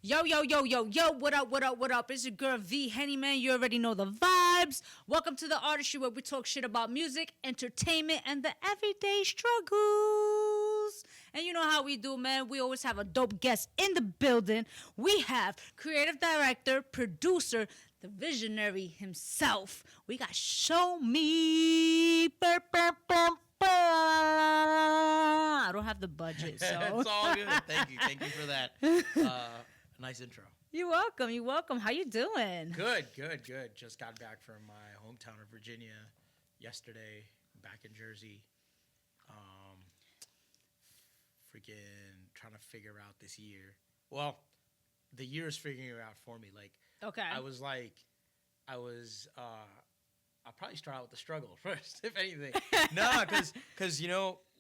Yo, yo, yo, yo, yo, what up, what up, what up? It's your girl V-Henny, man. You already know the vibes. Welcome to the Artistry, where we talk shit about music, entertainment, and the everyday struggles. And you know how we do, man. We always have a dope guest in the building. We have creative director, producer, the visionary himself. We got Shomi. I don't have the budget, so. It's all good. Thank you for that. Nice intro. You're welcome. You're welcome. How you doing? Good. Just got back from my hometown of Virginia yesterday. Back in Jersey. Freaking trying to figure out this year. Well, the year is figuring it out for me. Like, Okay. I'll probably start out with the struggle first, if anything. No, because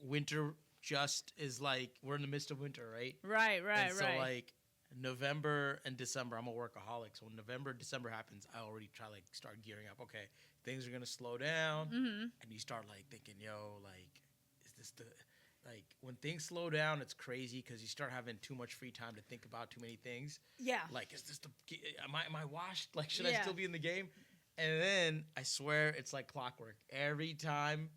winter just is like we're in the midst of winter, right? Right. So like November and December, I'm a workaholic. So when November, December happens, I already try like start gearing up. Okay, things are gonna slow down, and you start like thinking, yo, like, is this the like when things slow down? It's crazy because you start having too much free time to think about too many things. Yeah. Like, is this the? Am I washed? Like, should I Yeah. still be in the game? And then I swear it's like clockwork. Every time,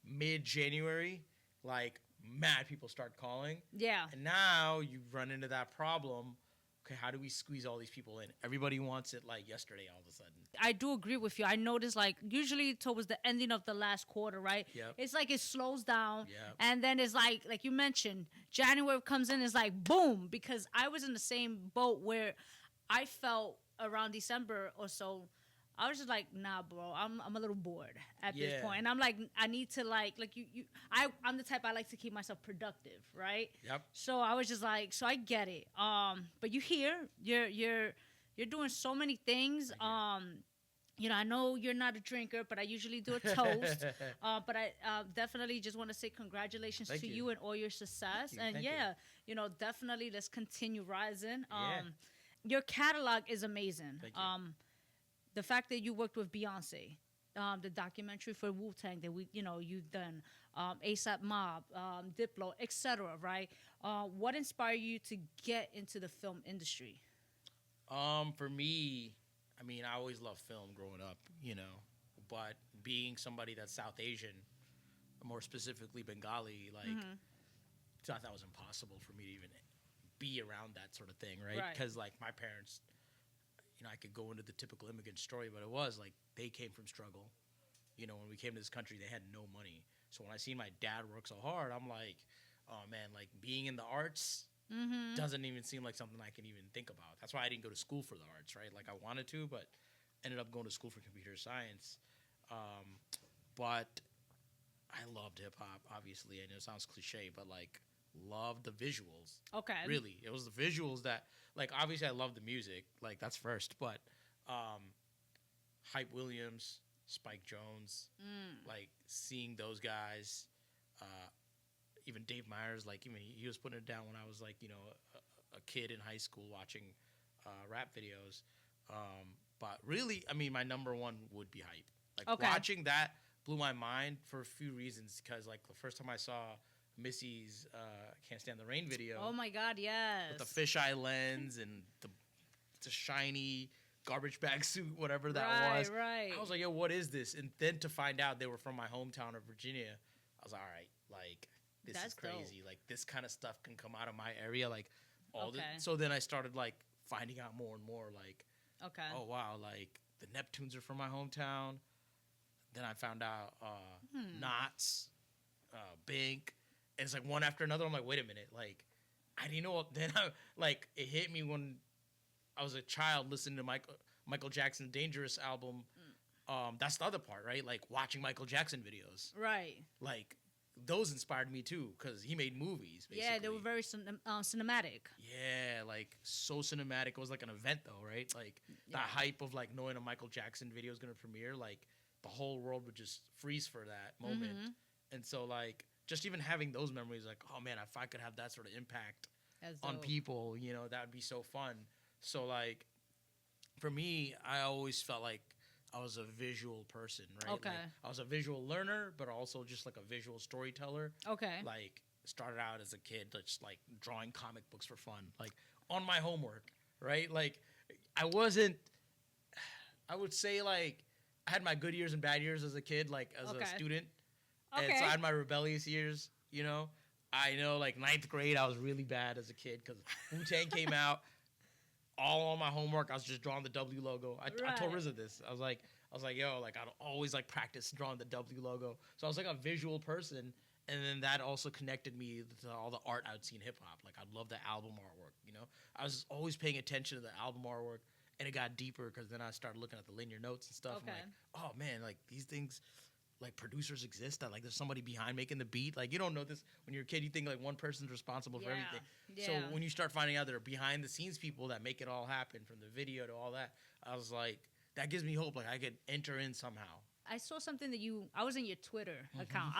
mid-January, like mad people start calling. Yeah. And now you run into that problem. Okay, how do we squeeze all these people in? Everybody wants it like yesterday all of a sudden. I do agree with you. I noticed like usually towards the ending of the last quarter, right? Yep. It's like it slows down. Yep. And then it's like you mentioned, January comes in, it's like boom. Because I was in the same boat where I felt around December or so, I was just like, nah, bro, I'm a little bored at this point. And I'm like, I need to I'm the type I like to keep myself productive, right? Yep. So I was just like, so I get it. But you're doing so many things. I know you're not a drinker, but I usually do a toast. But I definitely just want to say congratulations to you and all your success. Thank you. Definitely let's continue rising. Yeah. Your catalog is amazing. Thank you. The fact that you worked with Beyonce, the documentary for Wu-Tang that you've done, ASAP Mob, Diplo, etc. Right? What inspired you to get into the film industry? For me, I mean, I always loved film growing up, but being somebody that's South Asian, more specifically Bengali, thought that was impossible for me to even be around that sort of thing, right? Because like my parents, I could go into the typical immigrant story, but it was like they came from struggle. When we came to this country, they had no money. So when I see my dad work so hard, I'm like, oh man, like being in the arts doesn't even seem like something I can even think about. That's why I didn't go to school for the arts, right? Like I wanted to, but ended up going to school for computer science. But I loved hip hop, obviously. I know it sounds cliche, but like loved the visuals. Okay. Really. It was the visuals that, like, obviously I love the music. Like, that's first. But Hype Williams, Spike Jones, like, seeing those guys, even Dave Myers, like, even he was putting it down when I was, like, a kid in high school watching rap videos. But really, I mean, my number one would be Hype. Like, watching that blew my mind for a few reasons. Because, like, the first time I saw Missy's Can't Stand the Rain video. Oh my God, yes. With the fisheye lens and the shiny garbage bag suit, whatever that was. Right. I was like, yo, what is this? And then to find out they were from my hometown of Virginia, I was like, all right, like, this is crazy. Dope. Like, this kind of stuff can come out of my area. Like, Okay. So then I started, like, finding out more and more, like, Okay. oh, wow, like, the Neptunes are from my hometown. Then I found out Knots, Bink. And it's like one after another. I'm like, wait a minute. Like, I didn't know. Then it hit me when I was a child listening to Michael Jackson's Dangerous album. That's the other part, right? Like watching Michael Jackson videos. Right. Like those inspired me too because he made movies. Basically. Yeah, they were very cinematic. Yeah, like so cinematic. It was like an event though, right? Like the hype of like knowing a Michael Jackson video is gonna premiere. Like the whole world would just freeze for that moment. And so like. Just even having those memories, like, oh, man, if I could have that sort of impact on people, that would be so fun. So, like, for me, I always felt like I was a visual person, right? Okay. Like, I was a visual learner, but also just, like, a visual storyteller. Okay. Like, started out as a kid just, like, drawing comic books for fun. Like, on my homework, right? Like, I wasn't. I would say like I had my good years and bad years as a kid, like as a student, and so I had my rebellious years. You know, I know like ninth grade I was really bad as a kid because Wu-Tang came out. All on my homework, I was just drawing the W logo. I told RZA this. I was like, yo, like I'd always like practice drawing the W logo. So I was like a visual person, and then that also connected me to all the art I'd see in hip hop. Like I love the album artwork. You know, I was always paying attention to the album artwork, and it got deeper because then I started looking at the linear notes and stuff. I'm like, oh man, like these things. Like producers exist that like there's somebody behind making the beat. Like you don't know this when you're a kid. You think like one person's responsible for everything. Yeah. So when you start finding out there are behind the scenes people that make it all happen, from the video to all that, I was like, that gives me hope. Like I could enter in somehow. I saw something that I was in your Twitter account.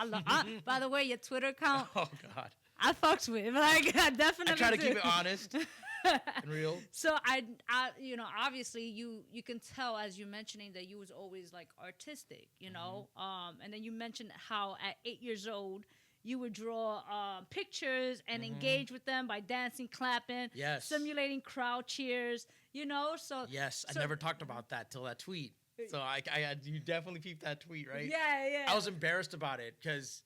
By the way, your Twitter account. Oh God. I fucks with it. Like I definitely. I try to keep it honest. And real. So I you know, obviously you can tell as you're mentioning that you was always like artistic, you know, and then you mentioned how at 8 years old you would draw pictures and engage with them by dancing, clapping, simulating crowd cheers, you know. So yes, I never talked about that till that tweet. So I you definitely peeped that tweet, right? Yeah. I was embarrassed about it because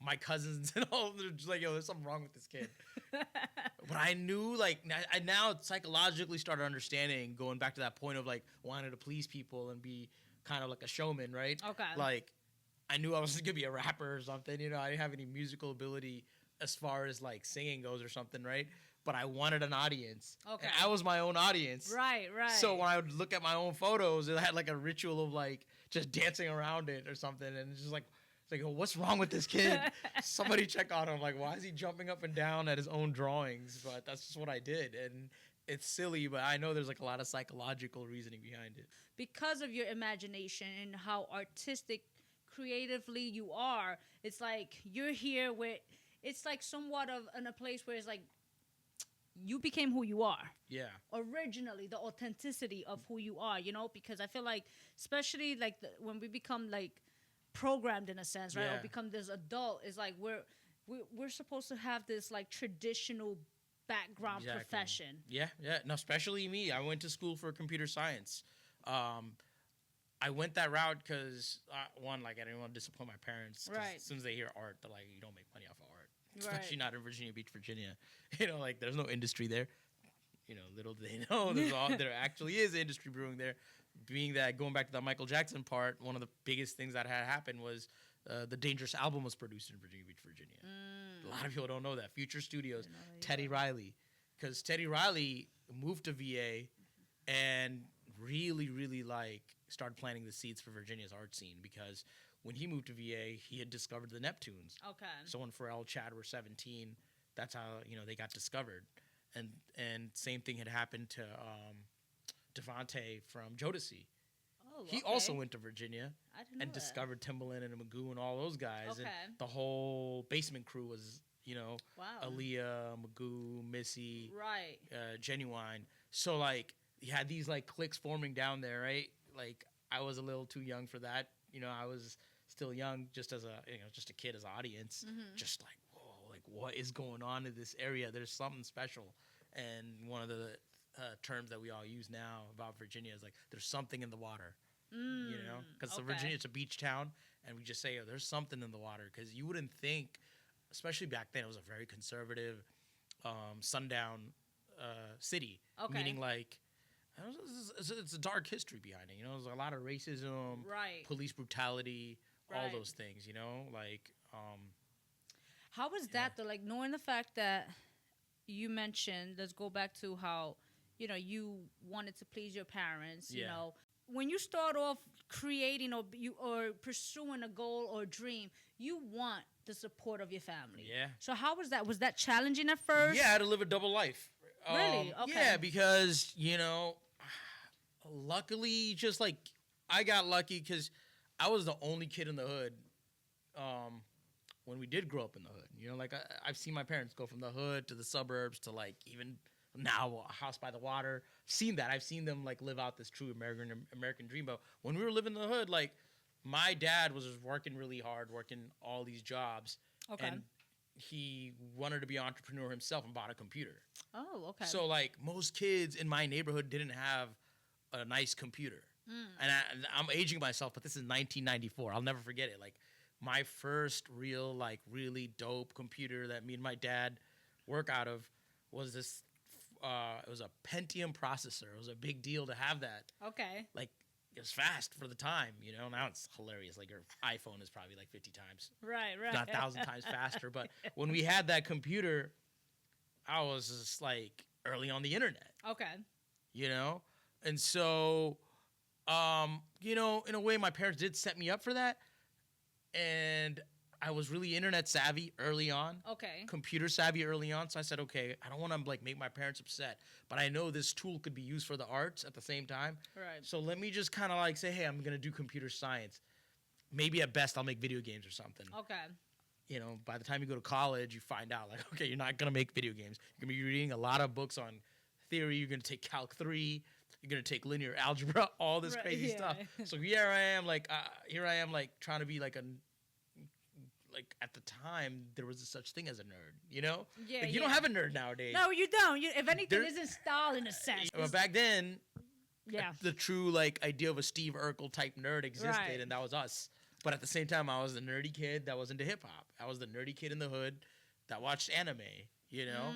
my cousins and all, they're just like, yo, there's something wrong with this kid. But I knew, like, I now psychologically started understanding, going back to that point of, like, wanting to please people and be kind of like a showman, right? Okay. Like, I knew I was going to be a rapper or something. You know, I didn't have any musical ability as far as, like, singing goes or something, right? But I wanted an audience. Okay. And I was my own audience. Right. So when I would look at my own photos, it had, like, a ritual of, like, just dancing around it or something. And it's just like, oh, what's wrong with this kid? Somebody check on him. Like, why is he jumping up and down at his own drawings? But that's just what I did. And it's silly, but I know there's like a lot of psychological reasoning behind it. Because of your imagination and how artistic, creatively you are, it's like you're here where it's like somewhat of in a place where it's like you became who you are. Yeah. Originally, the authenticity of who you are, you know, because I feel like, especially like when we become like programmed in a sense, right? Or become this adult, is like we're supposed to have this like traditional background profession. Yeah. No, especially me. I went to school for computer science. I went that route because one, like I didn't want to disappoint my parents. Right. As soon as they hear art, they're like, you don't make money off of art, especially not in Virginia Beach, Virginia. You know, like there's no industry there. You know, little do they know there actually is industry brewing there. Being that, going back to the Michael Jackson part, one of the biggest things that had happened was the Dangerous album was produced in Virginia Beach, Virginia. A lot of people don't know that. Future Studios, Teddy Riley. Because Teddy Riley moved to VA and really, really like started planting the seeds for Virginia's art scene, because when he moved to VA, he had discovered the Neptunes. Okay. So when Pharrell, Chad were 17, that's how, you know, they got discovered. And same thing had happened to Devontae from Jodeci. Oh, he also went to Virginia and that. Discovered Timbaland and Magoo and all those guys. Okay. And the whole Basement Crew was, you know, wow. Aaliyah, Magoo, Missy, right, Genuine. So like you had these like cliques forming down there, right? Like I was a little too young for that. You know, I was still young, just as just a kid as an audience, just like, whoa, like what is going on in this area? There's something special. And one of the terms that we all use now about Virginia is like, there's something in the water, you know, because Virginia, it's a beach town, and we just say, oh, there's something in the water, because you wouldn't think, especially back then, it was a very conservative, sundown city, meaning like, it's a dark history behind it, you know, there's a lot of racism, right, police brutality, all those things, you know, like. How was that though? Like knowing the fact that you mentioned, let's go back to how, you know, you wanted to please your parents, you know, when you start off creating or pursuing a goal or dream, you want the support of your family. Yeah. So how was that? Was that challenging at first? Yeah, I had to live a double life. Really? Okay. Yeah, because, you know, luckily, just like, I got lucky because I was the only kid in the hood when we did grow up in the hood. You know, like, I've seen my parents go from the hood to the suburbs to, like, even now a house by the water. Seen that. I've seen them, like, live out this true American dream. But when we were living in the hood, like, my dad was working really hard, working all these jobs. Okay. And he wanted to be an entrepreneur himself and bought a computer. Oh, okay. So like most kids in my neighborhood didn't have a nice computer. And I'm aging myself, but this is 1994. I'll never forget it. Like my first real, like really dope computer that me and my dad work out of was this. It was a Pentium processor. It was a big deal to have that. Okay. Like it was fast for the time, you know. Now it's hilarious. Like your iPhone is probably like 50 times, Right. not 1,000 times faster. But when we had that computer, I was just like early on the internet, Okay. you know? And so, you know, in a way, my parents did set me up for that. And I was really internet savvy early on, Okay. computer savvy early on. So I said, okay, I don't want to like make my parents upset, but I know this tool could be used for the arts at the same time. Right. So let me just kind of like say, hey, I'm going to do computer science. Maybe at best I'll make video games or something. Okay. You know, by the time you go to college, you find out like, okay, you're not going to make video games. You're going to be reading a lot of books on theory. You're going to take Calc 3. You're going to take linear algebra, all this crazy stuff. So here I am like trying to be like at the time there was a such thing as a nerd, you know? Yeah, like, you don't have a nerd nowadays. No, you don't. If anything, it's in style in a sense. But back then, Yeah. the true like idea of a Steve Urkel type nerd existed, Right. and that was us. But at the same time, I was the nerdy kid that was into hip hop. I was the nerdy kid in the hood that watched anime, you know?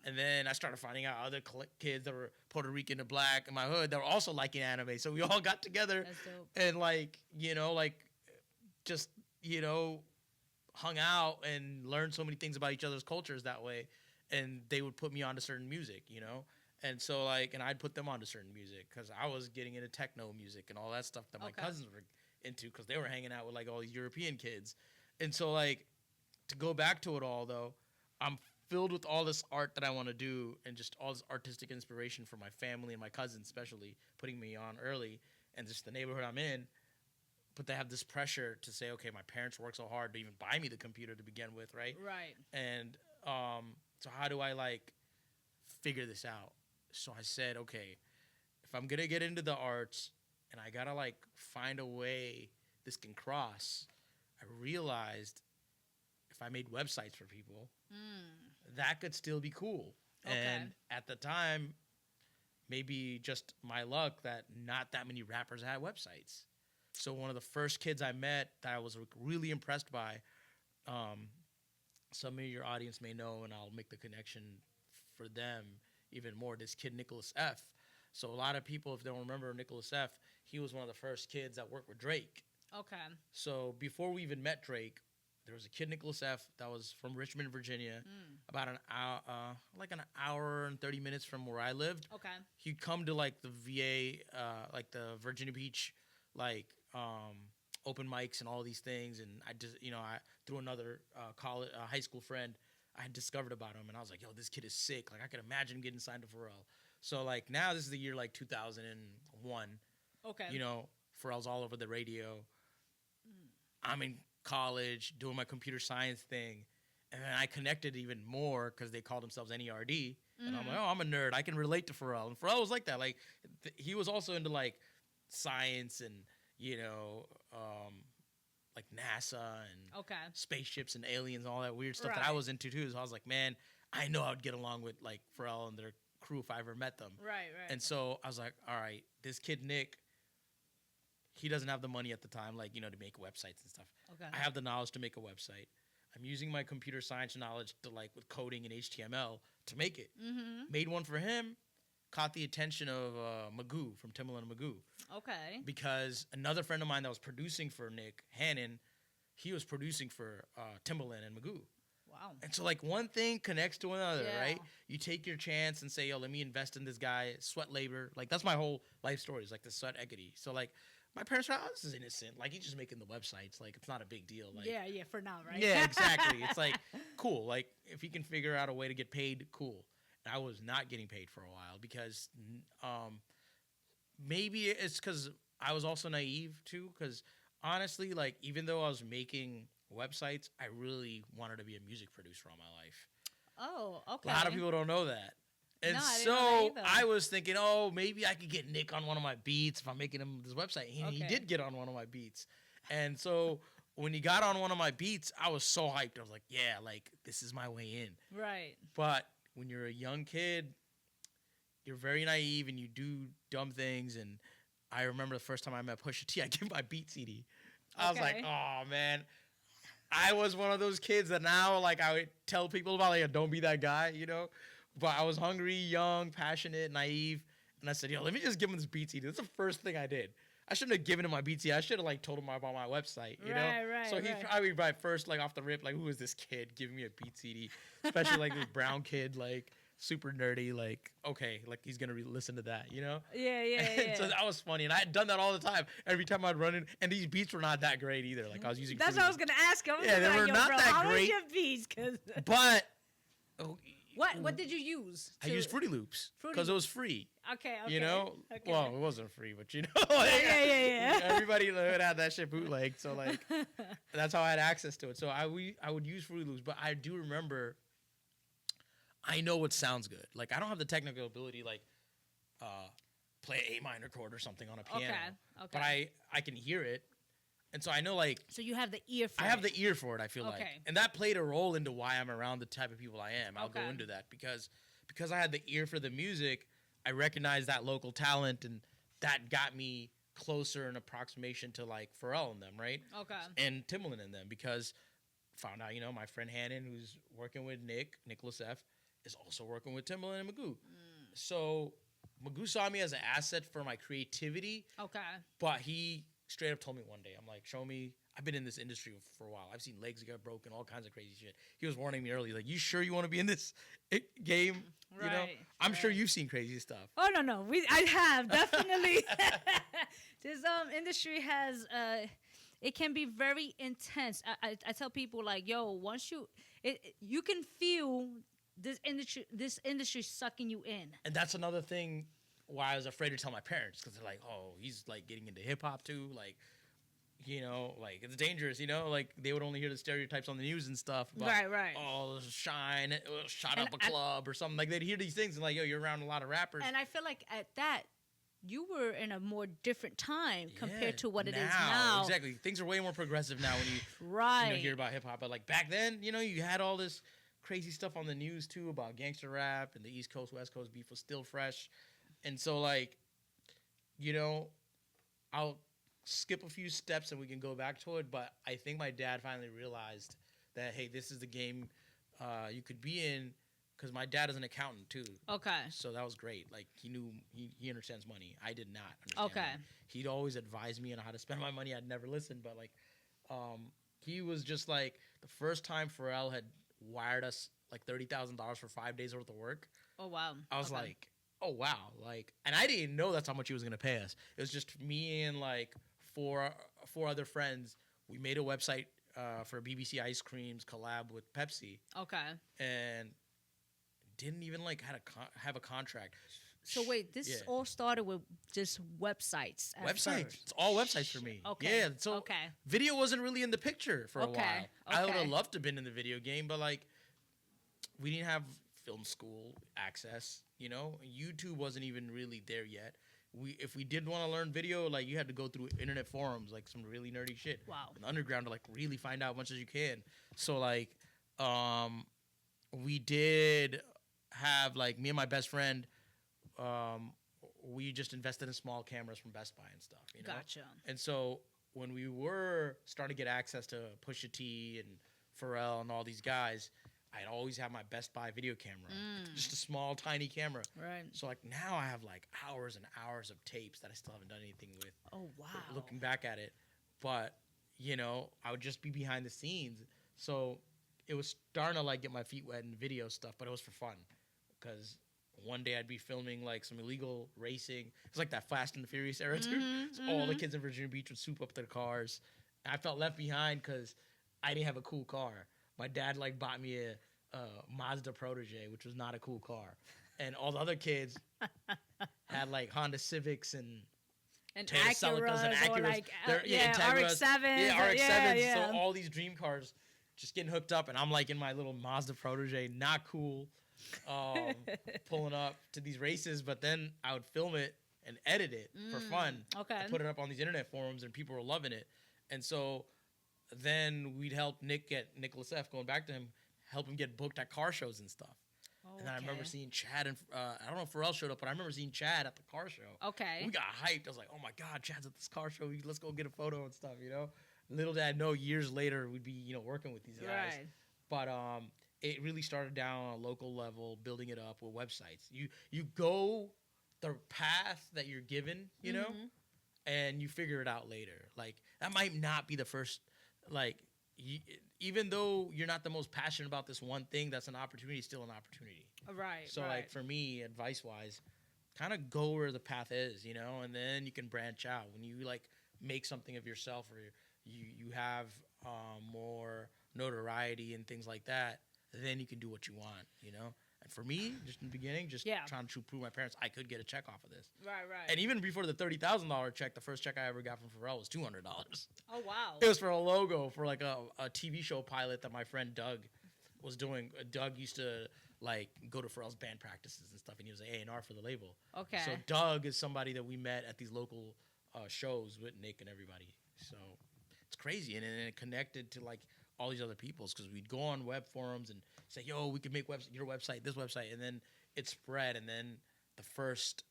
And then I started finding out other kids that were Puerto Rican and black in my hood that were also liking anime. So we all got together That's dope. and like, you know, like just, you know, hung out and learned so many things about each other's cultures that way. And they would put me onto certain music, you know? And so like, and I'd put them onto certain music because I was getting into techno music and all that stuff that my cousins were into because they were hanging out with like all these European kids. And so like, to go back to it all though, I'm filled with all this art that I want to do and just all this artistic inspiration for my family and my cousins, especially putting me on early and just the neighborhood I'm in. But they have this pressure to say, okay, my parents worked so hard to even buy me the computer to begin with, right? Right. And so how do I like figure this out? So I said, okay, if I'm gonna get into the arts and I gotta like find a way this can cross, I realized if I made websites for people, that could still be cool. Okay. And at the time, maybe just my luck that not that many rappers had websites. So one of the first kids I met that I was really impressed by, some of your audience may know, and I'll make the connection for them even more, this kid, Nicholas F. So a lot of people, if they don't remember Nicholas F., he was one of the first kids that worked with Drake. Okay. So before we even met Drake, there was a kid, Nicholas F., that was from Richmond, Virginia, about an hour, like an hour and 30 minutes from where I lived. Okay. He'd come to like the VA, like the Virginia Beach, like open mics and all these things. And I just, you know, I through another high school friend, I had discovered about him, and I was like, yo, this kid is sick. Like I could imagine him getting signed to Pharrell. So like now this is the year like 2001. Okay. You know, Pharrell's all over the radio. I'm in college doing my computer science thing, and then I connected even more because they called themselves NERD, and I'm like, oh, I'm a nerd. I can relate to Pharrell, and Pharrell was like that. Like he was also into like science and you know, like NASA and spaceships and aliens and all that weird stuff that I was into too. So I was like, man, I know I would get along with like Pharrell and their crew if I ever met them. Right. And so I was like, all right, this kid Nick, he doesn't have the money at the time, like, you know, to make websites and stuff. Okay. I have the knowledge to make a website. I'm using my computer science knowledge to like with coding and HTML to make it. Made one for him, caught the attention of Magoo from Timbaland and Magoo. Okay. Because another friend of mine that was producing for Nick, Hannon, he was producing for Timbaland and Magoo. Wow. And so like one thing connects to another, right? You take your chance and say, yo, let me invest in this guy, sweat labor. Like that's my whole life story is like the sweat equity. So like my parents were like, oh, this is innocent. Like he's just making the websites. Like it's not a big deal. Like yeah, for now, right? Yeah, exactly. It's like cool. Like if he can figure out a way to get paid, cool. And I was not getting paid for a while because maybe it's because I was also naive too. Because honestly, like even though I was making websites, I really wanted to be a music producer all my life. Oh, okay. A lot of people don't know that. And no, I didn't know that either. I was thinking, oh, maybe I could get Nick on one of my beats if I'm making him this website. He did get on one of my beats. And so when he got on one of my beats, I was so hyped. I was like, yeah, like this is my way in. Right. But when you're a young kid, you're very naive and you do dumb things. And I remember the first time I met Pusha T, I gave him my beat CD. I was like, oh man. I was one of those kids that now, like, I would tell people about, like, don't be that guy, you know? But I was hungry, young, passionate, naive. And I said, yo, let me just give him this beat CD. That's the first thing I did. I shouldn't have given him my beat CD. I should have, like, told him about my website, you know? Right, so he'd probably, by first, like, off the rip, like, who is this kid giving me a beat CD? Especially, like, this brown kid, like, super nerdy, like, okay, like, he's going to listen to that, you know? Yeah. So that was funny. And I had done that all the time. Every time I'd run in. And these beats were not that great either. Like, I was using That's what I was going to ask him. Yeah, they were not that how great. How was your beats? But... What did you use? I used Fruity Loops because it was free. Okay. You know? Okay. Well, it wasn't free, but you know. Yeah. Everybody had that shit bootleg. So, like, that's how I had access to it. So I would use Fruity Loops. But I do remember... I know what sounds good. Like, I don't have the technical ability, like, play an A minor chord or something on a piano. Okay. But I can hear it. And so I know, like... So you have the ear for it. I have the ear for it, I feel like. And that played a role into why I'm around the type of people I am. I'll go into that. Because I had the ear for the music, I recognized that local talent, and that got me closer in approximation to, like, Pharrell and them, right? Okay. And Timbaland and them. Because found out, you know, my friend Hannon, who's working with Nicholas F., is also working with Timbaland and Magoo. So Magoo saw me as an asset for my creativity. Okay. But he straight up told me one day, I'm like, Shomi, I've been in this industry for a while. I've seen legs get broken, all kinds of crazy shit. He was warning me early, like, you sure you want to be in this game? Right. You know? I'm sure you've seen crazy stuff. Oh, no. I have, definitely. This industry has... it can be very intense. I tell people, like, yo, once you can feel this industry sucking you in. And that's another thing why I was afraid to tell my parents, because they're like, oh, he's, like, getting into hip-hop too, like, you know, like, it's dangerous, you know, like, they would only hear the stereotypes on the news and stuff about, right. Oh, Shine, shot up a club or something, like, they'd hear these things and, like, yo, you're around a lot of rappers. And I feel like at that, you were in a more different time compared to what it is now. Exactly. Things are way more progressive now when you hear about hip-hop, but, like, back then, you know, you had all this crazy stuff on the news too about gangster rap, and the East Coast West Coast beef was still fresh. And so, like, you know, I'll skip a few steps and we can go back to it, but I think my dad finally realized that, hey, this is the game you could be in, because my dad is an accountant too. Okay. So that was great. Like, he understands money. I did not understand money. He'd always advise me on how to spend my money. I'd never listen, but, like, he was just like, the first time Pharrell had wired us like $30,000 for 5 days worth of work. Oh, wow. I was like, oh, wow. Like, and I didn't know that's how much he was going to pay us. It was just me and, like, four other friends. We made a website for BBC Ice Cream's collab with Pepsi. Okay. And didn't even, like, have a contract. So wait, this all started with just websites. Websites. It's all websites for me. Okay. Yeah. So video wasn't really in the picture for a while. I would have loved to have been in the video game, but, like, we didn't have film school access. You know, YouTube wasn't even really there yet. If we did want to learn video, like, you had to go through internet forums, like some really nerdy shit. Wow. In the underground to, like, really find out as much as you can. So, like, we did have, like, me and my best friend. We just invested in small cameras from Best Buy and stuff, you know? Gotcha. And so when we were starting to get access to Pusha T and Pharrell and all these guys, I'd always have my Best Buy video camera, just a small, tiny camera. Right. So, like, now I have, like, hours and hours of tapes that I still haven't done anything with. Oh, wow. Looking back at it. But, you know, I would just be behind the scenes. So it was starting to, like, get my feet wet in video stuff, but it was for fun. Because one day I'd be filming, like, some illegal racing. It's like that Fast and the Furious era, too. So all the kids in Virginia Beach would soup up their cars. And I felt left behind because I didn't have a cool car. My dad, like, bought me a Mazda Protege, which was not a cool car. And all the other kids had, like, Honda Civics and Acuras and Acuras. Like, RX-7s. Yeah, RX-7s. Yeah. So all these dream cars just getting hooked up. And I'm, like, in my little Mazda Protege, not cool, pulling up to these races. But then I would film it and edit it for fun. Okay. I put it up on these internet forums, and people were loving it. And so then we'd help Nicholas F. Going back to him, help him get booked at car shows and stuff. Oh, And then I remember seeing Chad and I don't know if Pharrell showed up, but I remember seeing Chad at the car show. Okay. We got hyped. I was like, oh my God, Chad's at this car show. Let's go get a photo and stuff, Little did I know, years later we'd be, working with these guys. Right. But it really started down on a local level, building it up with websites. You go the path that you're given, and you figure it out later. Like, that might not be the first, like, even though you're not the most passionate about this one thing, that's an opportunity, still an opportunity. Right. So, like, for me, advice-wise, kind of go where the path is, and then you can branch out. When you, like, make something of yourself, or you have more notoriety and things like that, then you can do what you want, And for me, just in the beginning, trying to prove my parents I could get a check off of this. Right. And even before the $30,000 check, the first check I ever got from Pharrell was $200. Oh, wow. It was for a logo for like a TV show pilot that my friend Doug was doing. Doug used to like go to Pharrell's band practices and stuff, and he was an A&R for the label. Okay. So Doug is somebody that we met at these local shows with Nick and everybody. So it's crazy, and it connected to like all these other people's, because we'd go on web forums and say, yo, we could make your website, this website, and then it spread, and then the first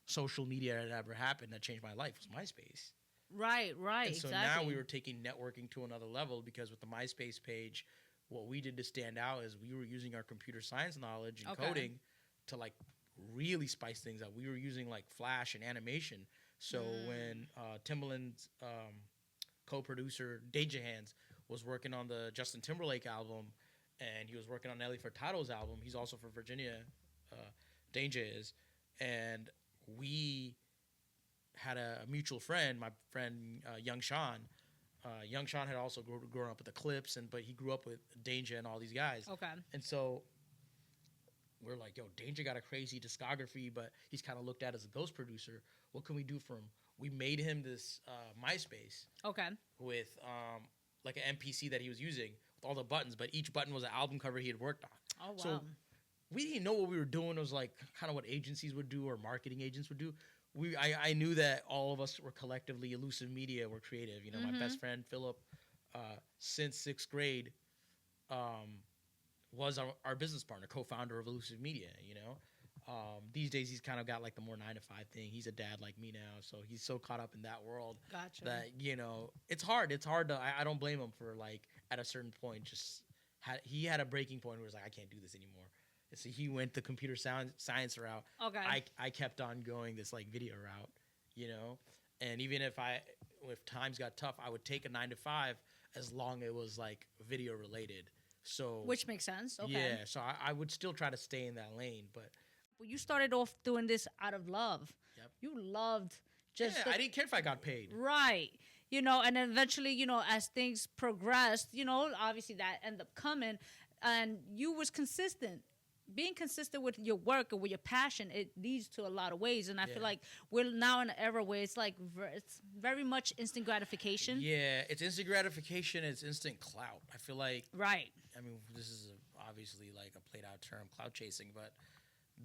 social media that ever happened that changed my life was MySpace. Right, And so now we were taking networking to another level, because with the MySpace page, what we did to stand out is we were using our computer science knowledge and coding to like really spice things up. We were using like Flash and animation. So when Timbaland's co-producer Deja Hands was working on the Justin Timberlake album, and he was working on Nelly Furtado's album. He's also from Virginia, Deja is. And we had a mutual friend, my friend Young Sean. Young Sean had also grown up with the Clips, but he grew up with Deja and all these guys. Okay. And so we're like, yo, Deja got a crazy discography, but he's kind of looked at as a ghost producer. What can we do for him? We made him this MySpace. Okay. With like an MPC that he was using with all the buttons, but each button was an album cover he had worked on. Oh, wow. So we didn't know what we were doing. It was like kind of what agencies would do or marketing agents would do. I knew that all of us were collectively Illusive Media, were creative. My best friend Philip, since 6th grade, was our business partner, co-founder of Illusive Media. These days he's kind of got like the more 9-to-5 thing. He's a dad like me now, so he's so caught up in that world. Gotcha. That it's hard. It's hard to. I don't blame him for like at a certain point he had a breaking point where he was like, I can't do this anymore. And so he went the computer science route. Okay. I kept on going this like video route, and even if times got tough, I would take a 9-to-5 as long as it was like video related. So which makes sense. Okay. Yeah. So I would still try to stay in that lane, but. Well, you started off doing this out of love. Yep. You loved just. I didn't care if I got paid. Right. And then eventually, as things progressed, obviously that ended up coming, and you was consistent. Being consistent with your work and with your passion, it leads to a lot of ways. And I feel like we're now in an era where it's like it's very much instant gratification. Yeah, it's instant gratification. It's instant clout. I feel like. Right. I mean, this is obviously like a played out term, clout chasing, but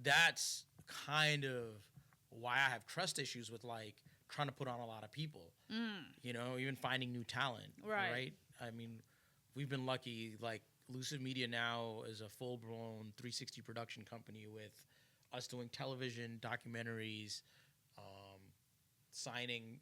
that's kind of why I have trust issues with like trying to put on a lot of people. Even finding new talent. Right. I mean, we've been lucky. Like Illusive Media now is a full-blown 360 production company with us doing television, documentaries, signing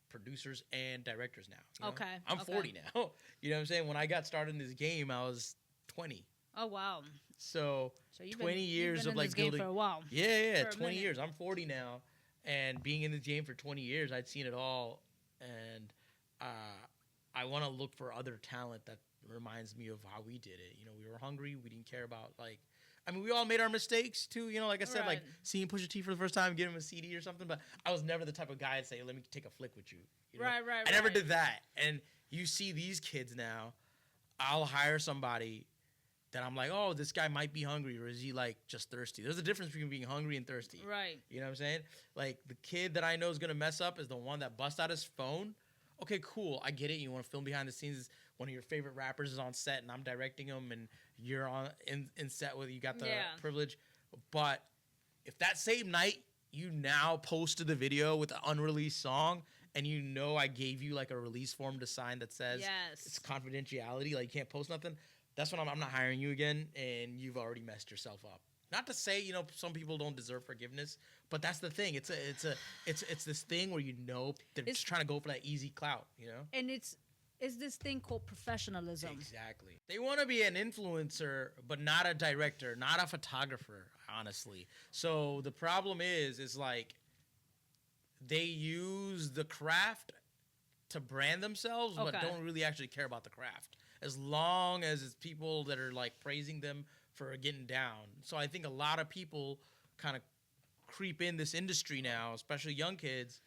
producers and directors now. Okay. I'm 40 now. You know what I'm saying? When I got started in this game, I was 20. Oh, wow. So you've 20 years been of in like this game building. for a while. Yeah, For a 20 minute. years. I'm 40 now, and being in this game for 20 years, I'd seen it all, and I want to look for other talent that reminds me of how we did it. We were hungry. We didn't care about like. I mean, we all made our mistakes too. Like I said, like seeing Pusha T for the first time, giving him a CD or something. But I was never the type of guy to say, "Let me take a flick with you." Right. I never did that. And you see these kids now. I'll hire somebody that I'm like, oh, this guy might be hungry, or is he like just thirsty? There's a difference between being hungry and thirsty. Right. You know what I'm saying? Like the kid that I know is gonna mess up is the one that busts out his phone. Okay, cool. I get it. You want to film behind the scenes. One of your favorite rappers is on set, and I'm directing him, and you're on in set with you got the privilege. But if that same night you now posted the video with an unreleased song, and you know I gave you like a release form to sign that says it's confidentiality, like you can't post nothing, that's when I'm not hiring you again, and you've already messed yourself up. Not to say, you know, some people don't deserve forgiveness, but that's the thing. It's this thing where you know they're just trying to go for that easy clout, you know? And it's this thing called professionalism. Exactly. They want to be an influencer, but not a director, not a photographer, honestly. So the problem is like they use the craft to brand themselves, but don't really actually care about the craft. As long as it's people that are like praising them for getting down. So I think a lot of people kind of creep in this industry now, especially young kids,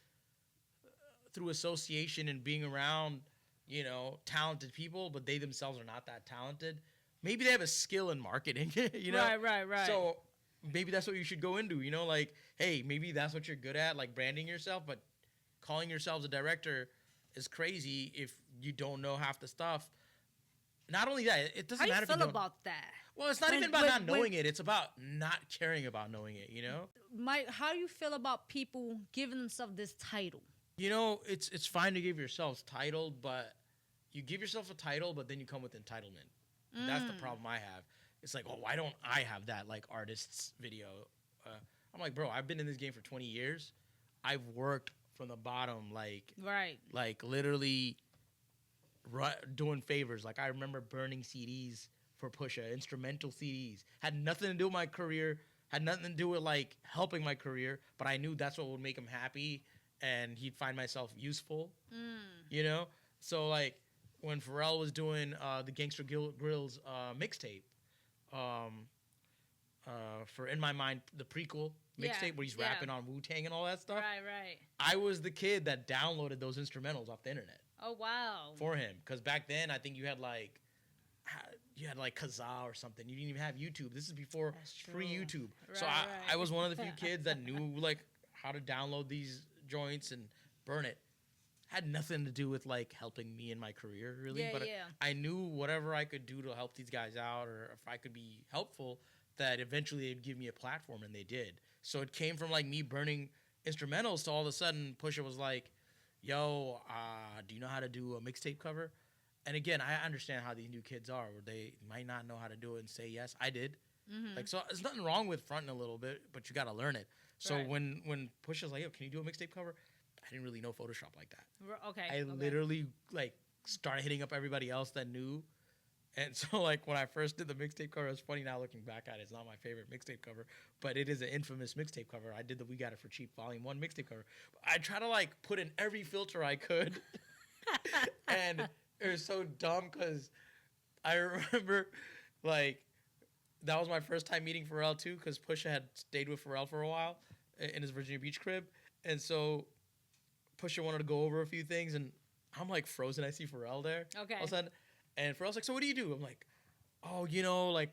through association and being around, you know, talented people, but they themselves are not that talented. Maybe they have a skill in marketing, you know? Right. So maybe that's what you should go into, you know? Like, hey, maybe that's what you're good at, like branding yourself, but calling yourselves a director is crazy if you don't know half the stuff. Not only that, it doesn't matter if you feel don't. About that? Well, it's not even about not knowing it. It's about not caring about knowing it, you know? How you feel about people giving themselves this title? You know, it's fine to give yourselves title, but you give yourself a title, but then you come with entitlement. That's the problem I have. It's like, well, why don't I have that, like, artist's video? I'm like, bro, I've been in this game for 20 years. I've worked from the bottom, like literally doing favors. Like, I remember burning CDs for Pusha, instrumental CDs. Had nothing to do with my career, had nothing to do with, like, helping my career, but I knew that's what would make him happy, and he'd find myself useful, you know? So, like, when Pharrell was doing the Gangsta Grillz mixtape, for In My Mind, the prequel mixtape where he's rapping on Wu-Tang and all that stuff. Right. I was the kid that downloaded those instrumentals off the internet. Oh, wow. For him. Because back then, I think you had like Kazaa or something. You didn't even have YouTube. This is before pre-YouTube. Right, so I was one of the few kids that knew like how to download these joints and burn it. Had nothing to do with like helping me in my career, really. But I knew whatever I could do to help these guys out, or if I could be helpful, that eventually they'd give me a platform, and they did. So it came from like me burning instrumentals to all of a sudden Pusha was like, yo, do you know how to do a mixtape cover? And again, I understand how these new kids are, where they might not know how to do it and say yes. I did. Like, so there's nothing wrong with fronting a little bit, but you got to learn it. So when Pusha's like, yo, can you do a mixtape cover? I didn't really know Photoshop like that. I literally like started hitting up everybody else that knew. And so like when I first did the mixtape cover, it's funny now looking back at it. It's not my favorite mixtape cover, but it is an infamous mixtape cover. I did the We Got It For Cheap Volume 1 mixtape cover. I try to like put in every filter I could. And it was so dumb because I remember like that was my first time meeting Pharrell too, because Pusha had stayed with Pharrell for a while in his Virginia Beach crib. And so Pusha wanted to go over a few things, and I'm like frozen. I see Pharrell there. All of a sudden. And Pharrell's like, so what do you do? I'm like, oh, you know, like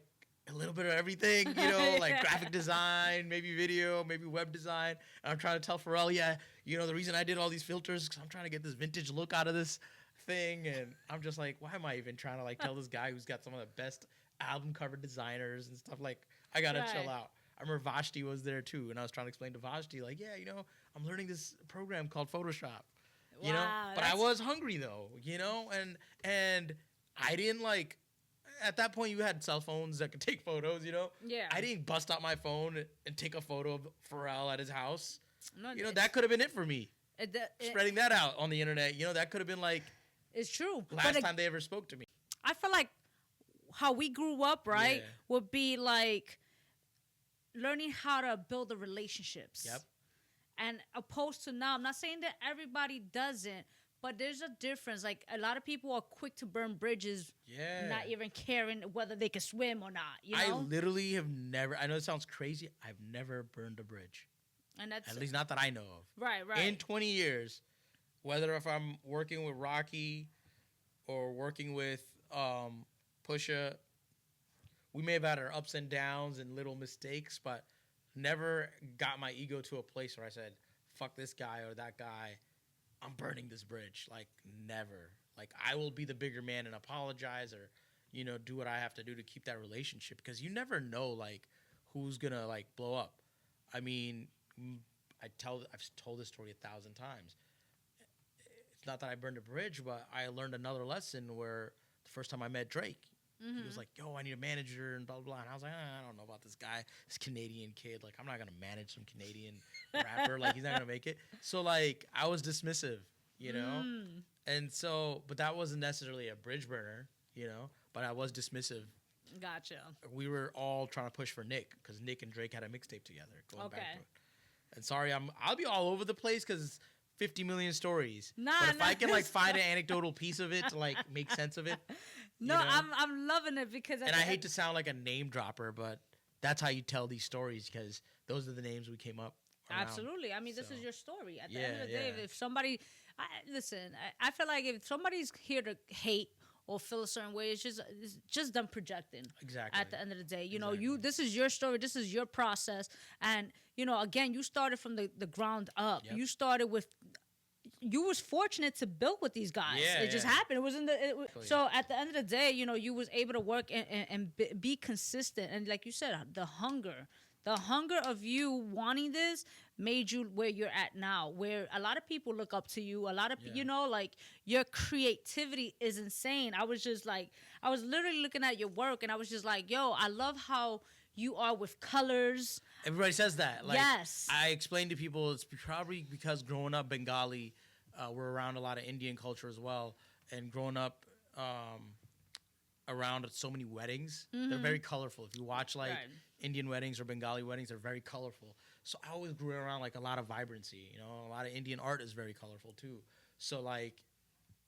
a little bit of everything, you know, like graphic design, maybe video, maybe web design. And I'm trying to tell Pharrell, yeah, you know, the reason I did all these filters is because I'm trying to get this vintage look out of this thing. And I'm just like, why am I even trying to like tell this guy who's got some of the best album cover designers and stuff? Like, I got to chill out. I remember Vashti was there too. And I was trying to explain to Vashti, like, yeah, you know, I'm learning this program called Photoshop, you know, but I was hungry though, you know, and I didn't like, at that point you had cell phones that could take photos, you know? Yeah. I didn't bust out my phone and take a photo of Pharrell at his house. You know, that could have been it for me. Spreading that out on the internet, you know, that could have been like... It's true. Last time they ever spoke to me. I feel like how we grew up, right, would be like learning how to build the relationships. Yep. And opposed to now, I'm not saying that everybody doesn't, but there's a difference. Like, a lot of people are quick to burn bridges, not even caring whether they can swim or not, you know? I literally have never, I know it sounds crazy, I've never burned a bridge. And that's... At least not that I know of. Right. In 20 years, whether if I'm working with Rocky or working with Pusha, we may have had our ups and downs and little mistakes, but never got my ego to a place where I said, fuck this guy or that guy. I'm burning this bridge. Like, never. Like, I will be the bigger man and apologize or, you know, do what I have to do to keep that relationship, because you never know, like, who's going to, like, blow up. I mean, I've told this story 1,000 times. not that I burned a bridge, but I learned another lesson where the first time I met Drake, he was like, yo, I need a manager and blah, blah, blah. And I was like, I don't know about this guy, this Canadian kid. Like, I'm not going to manage some Canadian rapper. Like, he's not going to make it. So, like, I was dismissive, you know? And so, but that wasn't necessarily a bridge burner, you know? But I was dismissive. Gotcha. We were all trying to push for Nick because Nick and Drake had a mixtape together. Going back to it. And sorry, I'll be all over the place because 50 million stories. But if I can like find an anecdotal piece of it to like make sense of it. No, you know? I'm loving it because. And I hate to sound like a name dropper, but that's how you tell these stories because those are the names we came up around. Absolutely. I mean, this is your story. At the end of the day, if somebody, listen, I feel like if somebody's here to hate or feel a certain way, it's just them projecting. Exactly. At the end of the day, you know, this is your story, this is your process, and you know, again, you started from the ground up. Yep. You started with. You was fortunate to build with these guys. It just happened. It was in the. So at the end of the day, you know, you was able to work and be consistent. And like you said, the hunger of you wanting this made you where you're at now, where a lot of people look up to you. A lot of, you know, like your creativity is insane. I was literally looking at your work and I was just like, yo, I love how you are with colors. Everybody says that. Like, yes. I explain to people it's probably because growing up Bengali, we're around a lot of Indian culture as well. And growing up around so many weddings, they're very colorful. If you watch like Indian weddings or Bengali weddings, they're very colorful. So I always grew around like a lot of vibrancy. You know, a lot of Indian art is very colorful too. So like,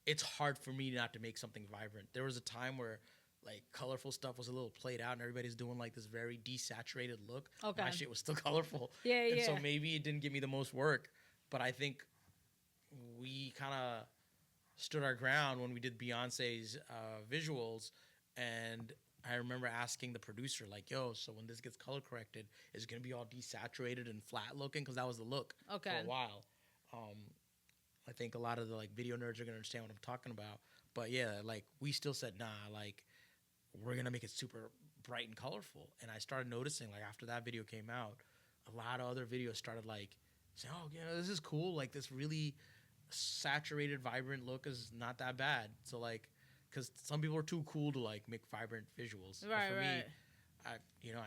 it's hard for me not to make something vibrant. There was a time where like colorful stuff was a little played out and everybody's doing like this very desaturated look. Okay. My shit was still colorful. And so maybe it didn't give me the most work, but I think we kind of stood our ground when we did Beyonce's visuals. And I remember asking the producer like, yo, so when this gets color corrected, is it going to be all desaturated and flat looking? Because that was the look for a while. I think a lot of the like video nerds are going to understand what I'm talking about. But yeah, like we still said, nah, like, we're going to make it super bright and colorful. And I started noticing, like, after that video came out, a lot of other videos started, like, saying, oh, yeah, this is cool. Like, this really saturated, vibrant look is not that bad. So, like, because some people are too cool to, like, make vibrant visuals. Right, but for me,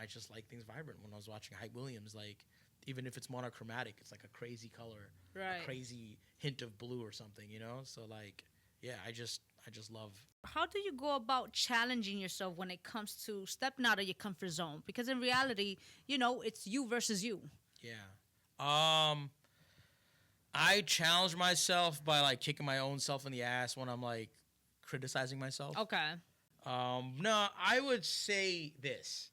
I just like things vibrant. When I was watching Hype Williams, like, even if it's monochromatic, it's, like, a crazy color, a crazy hint of blue or something, you know? So, like, yeah, I just love. How do you go about challenging yourself when it comes to stepping out of your comfort zone? Because in reality, you know, it's you versus you. Yeah. I challenge myself by like kicking my own self in the ass when I'm like criticizing myself. Okay. No, I would say this.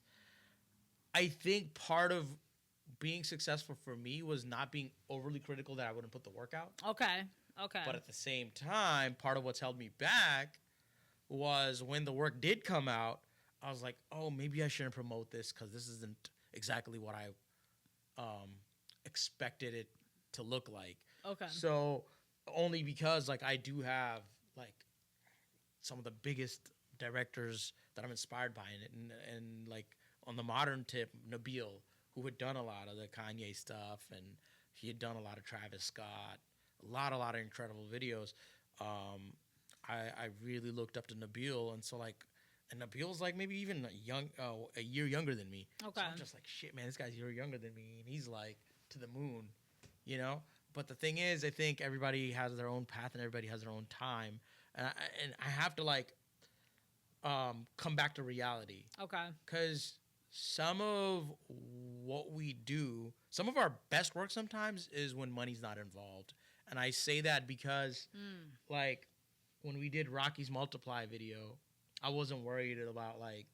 I think part of being successful for me was not being overly critical that I wouldn't put the work out. Okay. But at the same time, part of what's held me back was when the work did come out, I was like, oh, maybe I shouldn't promote this because this isn't exactly what I expected it to look like. Okay. So only because like I do have like some of the biggest directors that I'm inspired by in it, and like on the modern tip, Nabil, who had done a lot of the Kanye stuff, and he had done a lot of Travis Scott, a lot of incredible videos. I really looked up to Nabil, and so like, and Nabil's like maybe even a year younger than me. Okay. So I'm just like, shit, man, this guy's a year younger than me, and he's like to the moon, you know. But the thing is, I think everybody has their own path and everybody has their own time, and I have to like come back to reality. Okay. Because some of what we do, some of our best work sometimes is when money's not involved. And I say that because, like, when we did Rocky's Multiply video, I wasn't worried about, like,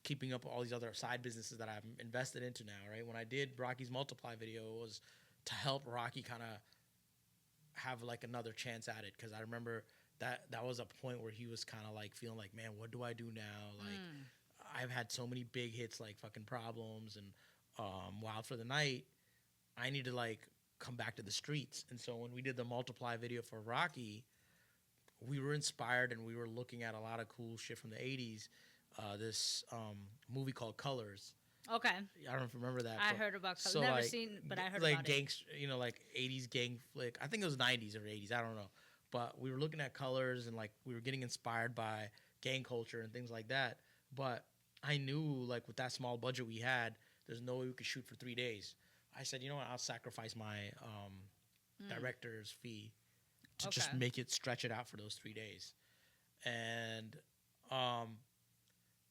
keeping up all these other side businesses that I'm invested into now, right? When I did Rocky's Multiply video, it was to help Rocky kind of have, like, another chance at it. Because I remember that was a point where he was kind of, like, feeling like, man, what do I do now? Like, I've had so many big hits, like, fucking Problems and Wild for the Night. I need to, like, come back to the streets. And so when we did the Multiply video for Rocky, we were inspired and we were looking at a lot of cool shit from the 80s. This movie called Colors. Okay. I don't know if you remember that. I heard about Colors. So Never like, seen, but I heard like about gangs, like 80s gang flick. I think it was 90s or 80s. I don't know. But we were looking at Colors and like we were getting inspired by gang culture and things like that. But I knew like with that small budget we had, there's no way we could shoot for 3 days. I said, you know what? I'll sacrifice my director's fee to just make it stretch it out for those 3 days. And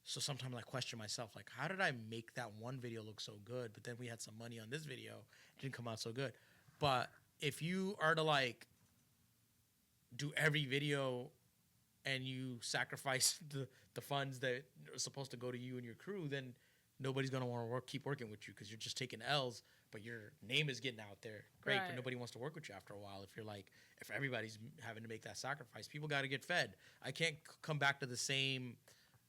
so sometimes I question myself, like, how did I make that one video look so good? But then we had some money on this video, it didn't come out so good. But if you are to like do every video and you sacrifice the funds that are supposed to go to you and your crew, then nobody's gonna want to keep working with you because you're just taking L's, but your name is getting out there. Great, but nobody wants to work with you after a while. If you're like, if everybody's having to make that sacrifice, people got to get fed. I can't come back to the same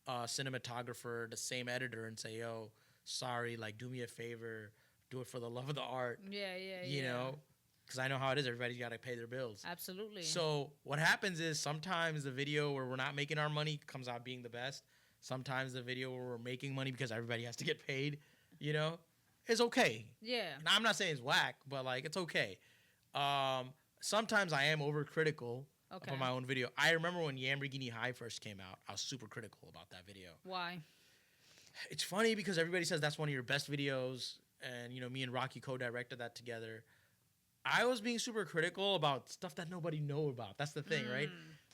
cinematographer, the same editor, and say, "Yo, sorry, like, do me a favor, do it for the love of the art." You know, because I know how it is. Everybody's got to pay their bills. Absolutely. So what happens is sometimes the video where we're not making our money comes out being the best. Sometimes the video where we're making money because everybody has to get paid, you know, is okay. Yeah. And I'm not saying it's whack, but like it's okay. Sometimes I am overcritical of my own video. I remember when Lamborghini High first came out, I was super critical about that video. Why? It's funny because everybody says that's one of your best videos, and you know, me and Rocky co-directed that together. I was being super critical about stuff that nobody know about. That's the thing, right?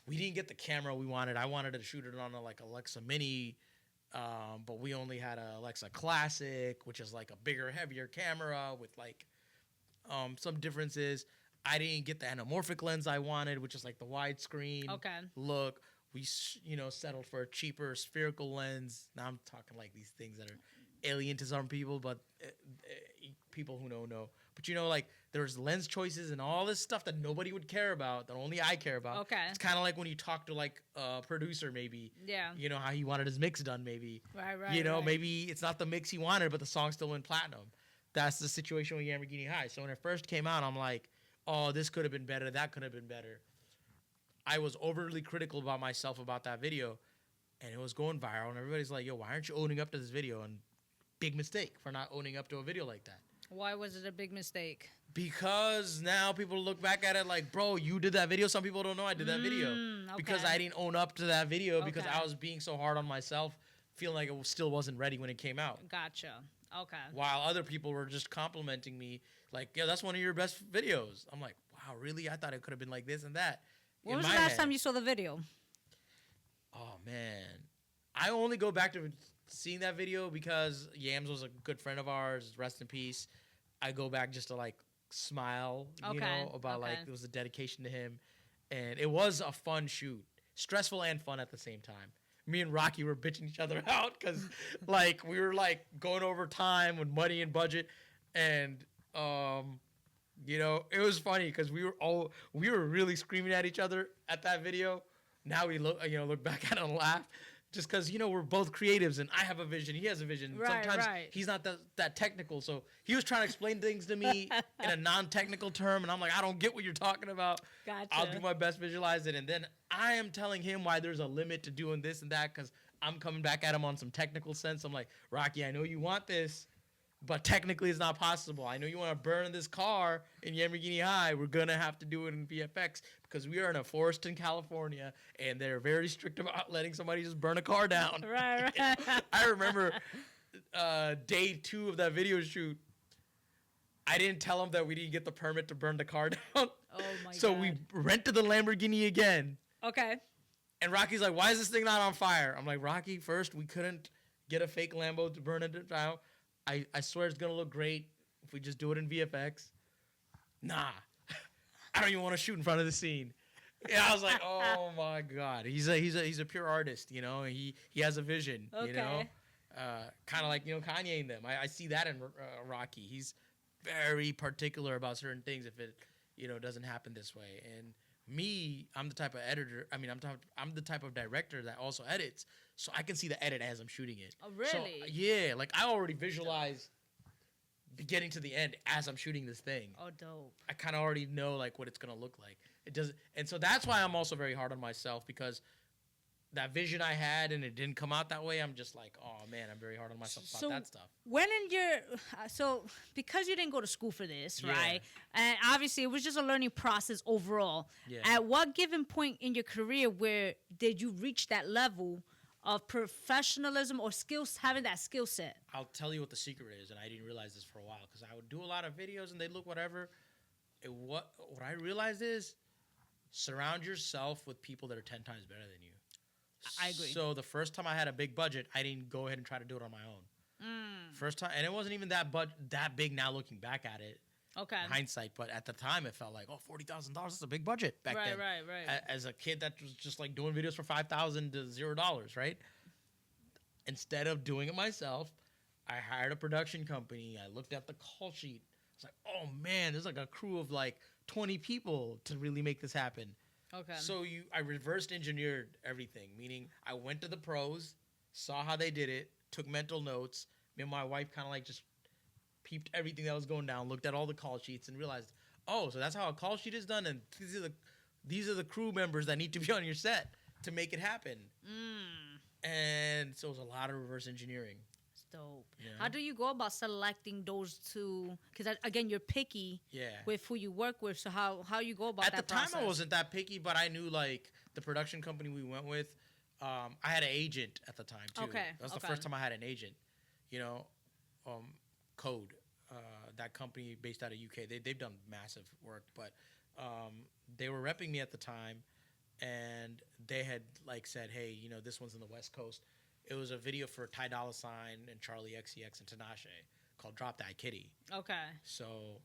We didn't get the camera we wanted. I wanted to shoot it on a like Alexa Mini, but we only had a Alexa Classic, which is like a bigger, heavier camera with like some differences. I didn't get the anamorphic lens I wanted, which is like the widescreen look. We, settled for a cheaper spherical lens. Now I'm talking like these things that are alien to some people, but people who know. But like there's lens choices and all this stuff that nobody would care about, that only I care about. Okay. It's kind of like when you talk to like a producer, maybe. Yeah. You know how he wanted his mix done, maybe. Right. Maybe it's not the mix he wanted, but the song still went platinum. That's the situation with Lamborghini High. So when it first came out, I'm like, oh, this could have been better. That could have been better. I was overly critical about myself about that video, and it was going viral. And everybody's like, yo, why aren't you owning up to this video? And big mistake for not owning up to a video like that. Why was it a big mistake? Because now people look back at it like, bro, you did that video. Some people don't know I did that video. Because I didn't own up to that video because I was being so hard on myself, feeling like it still wasn't ready when it came out. Gotcha. Okay. While other people were just complimenting me like, yeah, that's one of your best videos. I'm like, wow, really? I thought it could have been like this and that. When was the last time you saw the video? Oh, man. I only go back to seeing that video because Yams was a good friend of ours. Rest in peace. I go back just to like smile, about like it was a dedication to him. And it was a fun shoot. Stressful and fun at the same time. Me and Rocky were bitching each other out because like we were like going over time with money and budget. And, it was funny because we were really screaming at each other at that video. Now we look back at it and laugh. Just because, we're both creatives and I have a vision, he has a vision. Sometimes he's not that technical. So he was trying to explain things to me in a non-technical term. And I'm like, I don't get what you're talking about. Gotcha. I'll do my best, visualize it. And then I am telling him why there's a limit to doing this and that because I'm coming back at him on some technical sense. I'm like, Rocky, I know you want this, but technically it's not possible. I know you want to burn this car in Lamborghini High. We're going to have to do it in VFX because we are in a forest in California and they're very strict about letting somebody just burn a car down. Right. I remember day 2 of that video shoot, I didn't tell him that we didn't get the permit to burn the car down. Oh, my God. So we rented the Lamborghini again. Okay. And Rocky's like, why is this thing not on fire? I'm like, Rocky, first, we couldn't get a fake Lambo to burn it down. I swear it's going to look great if we just do it in VFX. Nah. I don't even want to shoot in front of the scene. Yeah, I was like, oh, my God. He's a pure artist, He has a vision, Kind of like, Kanye and them. I see that in Rocky. He's very particular about certain things if it, doesn't happen this way. And me, I'm the type of editor. I mean, I'm the type of director that also edits, so I can see the edit as I'm shooting it. Oh, really? So, yeah, like I already visualize beginning to the end as I'm shooting this thing. Oh, dope. I kind of already know like what it's gonna look like. It does, and so that's why I'm also very hard on myself because that vision I had and it didn't come out that way, I'm just like, oh man, I'm very hard on myself about that stuff. When in your because you didn't go to school for this, Yeah. right? And obviously it was just a learning process overall. Yeah. At what given point in your career where did you reach that level of professionalism or skills, having that skill set? I'll tell you what the secret is, and I didn't realize this for a while because I would do a lot of videos and they'd look whatever. What I realized is surround yourself with people that are 10 times better than you. I agree. So the first time I had a big budget, I didn't go ahead and try to do it on my own. First time, and it wasn't even that big now looking back at it. Okay. In hindsight, but at the time it felt like, oh, $40,000 is a big budget back then. Right. As a kid that was just like doing videos for $5,000 to $0, right? Instead of doing it myself, I hired a production company. I looked at the call sheet. I was like, oh man, there's like a crew of like 20 people to really make this happen. Okay. So I reversed engineered everything, meaning I went to the pros, saw how they did it, took mental notes. Me and my wife kind of like just peeped everything that was going down, looked at all the call sheets, and realized, oh, so that's how a call sheet is done, and these are the crew members that need to be on your set to make it happen. And so it was a lot of reverse engineering. It's dope. Yeah. How do you go about selecting those two? Because again, you're picky with who you work with. So how you go about that At the time, process? I wasn't that picky, but I knew like the production company we went with. I had an agent at the time too. Okay. That was the first time I had an agent. You know, Code, that company based out of UK. They've done massive work, but they were repping me at the time, and they had like said, hey, you know, this one's in the West Coast. It was a video for Ty Dolla Sign and Charlie XCX and Tinashe called Drop That Kitty. Okay. So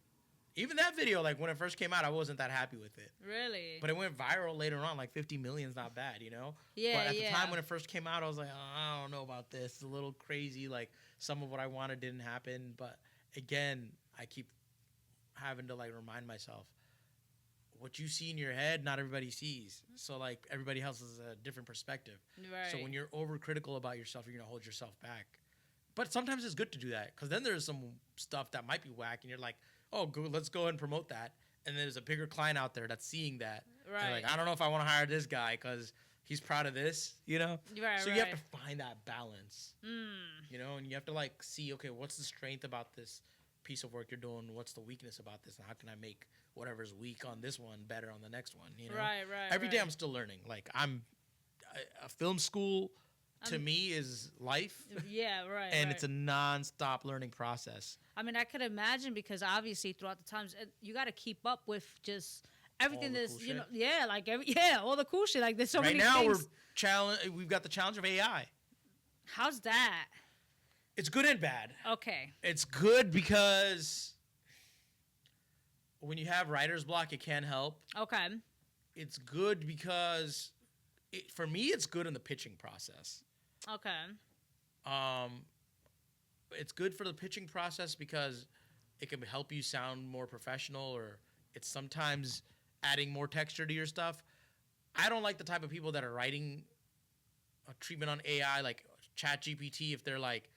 even that video, like when it first came out, I wasn't that happy with it. Really? But it went viral later on, like 50 million is not bad, you know? Yeah, But at the time when it first came out, I was like, oh, I don't know about this. It's a little crazy. Like some of what I wanted didn't happen. But again, I keep having to like remind myself, what you see in your head, not everybody sees. So like everybody else has a different perspective. Right. So when you're overcritical about yourself, you're gonna hold yourself back. But sometimes it's good to do that because then there's some stuff that might be whack, and you're like, oh, good, let's go ahead and promote that. And there's a bigger client out there that's seeing that. Right. And like, I don't know if I want to hire this guy because he's proud of this, you know. Right. So you have to find that balance, you know, and you have to like see, okay, what's the strength about this piece of work you're doing? What's the weakness about this? And how can I make whatever's weak on this one better on the next one? You know, Right. Every day I'm still learning. Like a film school to me is life. Yeah, right. And it's a non-stop learning process. I mean, I could imagine because obviously throughout the times you got to keep up with just everything All the that's cool you know, shit. all the cool shit. Like there's so Right many now things. we've got the challenge of AI. How's that? It's good and bad. Okay. It's good because when you have writer's block, it can help. Okay. It's good because for me, it's good in the pitching process. Okay. It's good for the pitching process because it can help you sound more professional, or it's sometimes adding more texture to your stuff. I don't like the type of people that are writing a treatment on AI, like ChatGPT, if they're like,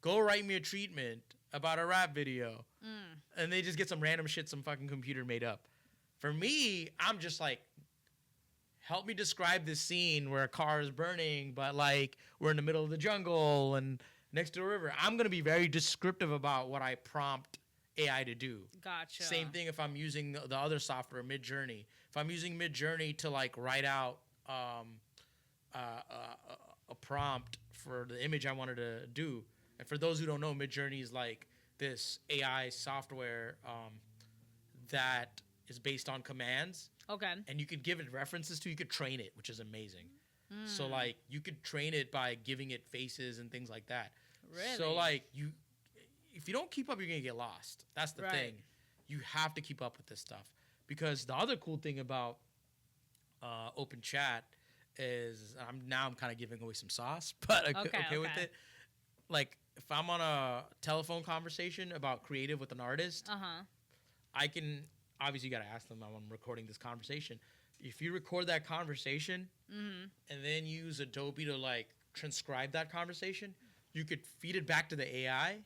go write me a treatment about a rap video. And they just get some random shit some fucking computer made up. For me, I'm just like, help me describe this scene where a car is burning, but like we're in the middle of the jungle and next to a river. I'm going to be very descriptive about what I prompt AI to do. Gotcha. Same thing if I'm using the other software, Midjourney. If I'm using Midjourney to like write out a prompt for the image I wanted to do. And for those who don't know, Midjourney is like this AI software that is based on commands. Okay. And you could give it references to, you could train it, which is amazing. So like you could train it by giving it faces and things like that. Really? So like if you don't keep up, you're gonna get lost. That's the thing. You have to keep up with this stuff, because the other cool thing about open chat is I'm kind of giving away some sauce, but okay with it. Like if I'm on a telephone conversation about creative with an artist, I can obviously, you got to ask them, I'm recording this conversation. If you record that conversation and then use Adobe to like transcribe that conversation, you could feed it back to the AI,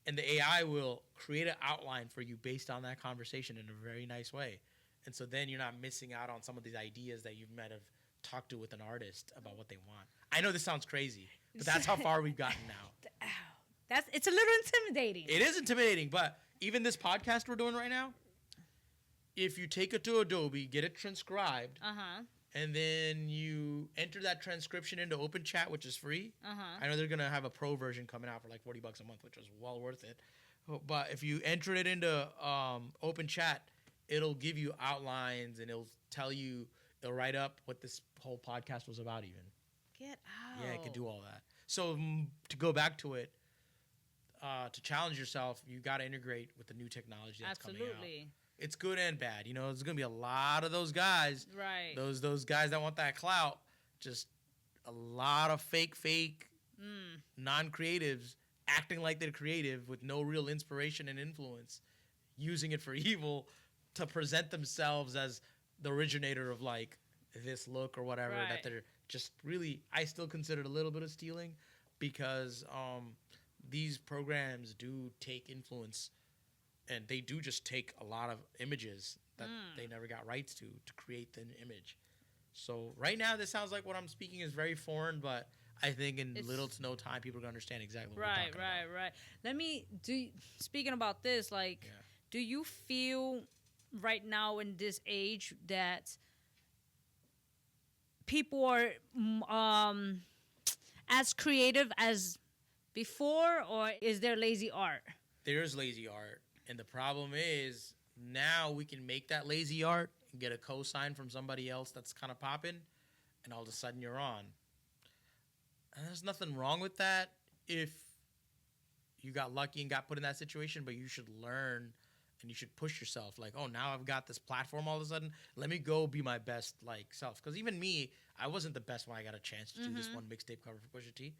and the AI will create an outline for you based on that conversation in a very nice way. And so then you're not missing out on some of these ideas that you might have talk to with an artist about what they want. I know this sounds crazy, but that's how far we've gotten now. It's a little intimidating. It is intimidating, but even this podcast we're doing right now, if you take it to Adobe, get it transcribed, and then you enter that transcription into Open Chat, which is free. I know they're gonna have a pro version coming out for like $40 a month, which is well worth it. But if you enter it into Open Chat, it'll give you outlines and it'll tell you, it'll write up what this whole podcast was about. Even get out. Yeah, it can do all that. So to go back to it, to challenge yourself, you got to integrate with the new technology that's coming out. It's good and bad. You know, there's going to be a lot of those guys. Right. Those guys that want that clout. Just a lot of fake, non-creatives acting like they're creative with no real inspiration and influence, using it for evil to present themselves as the originator of like this look or whatever. Right. That they're just really, I still consider it a little bit of stealing because these programs do take influence. And they do just take a lot of images that they never got rights to create the image. So right now, this sounds like what I'm speaking is very foreign, but I think in little to no time, people are going to understand exactly what we're talking about. Right. Let me speaking about this, like, do you feel right now in this age that people are as creative as before, or is there lazy art? There's lazy art. And the problem is now we can make that lazy art and get a cosign from somebody else that's kind of popping, and all of a sudden you're on. And there's nothing wrong with that if you got lucky and got put in that situation, but you should learn and you should push yourself. Like, oh, now I've got this platform all of a sudden. Let me go be my best like self. Because even me, I wasn't the best when I got a chance to do this one mixtape cover for Pusha T.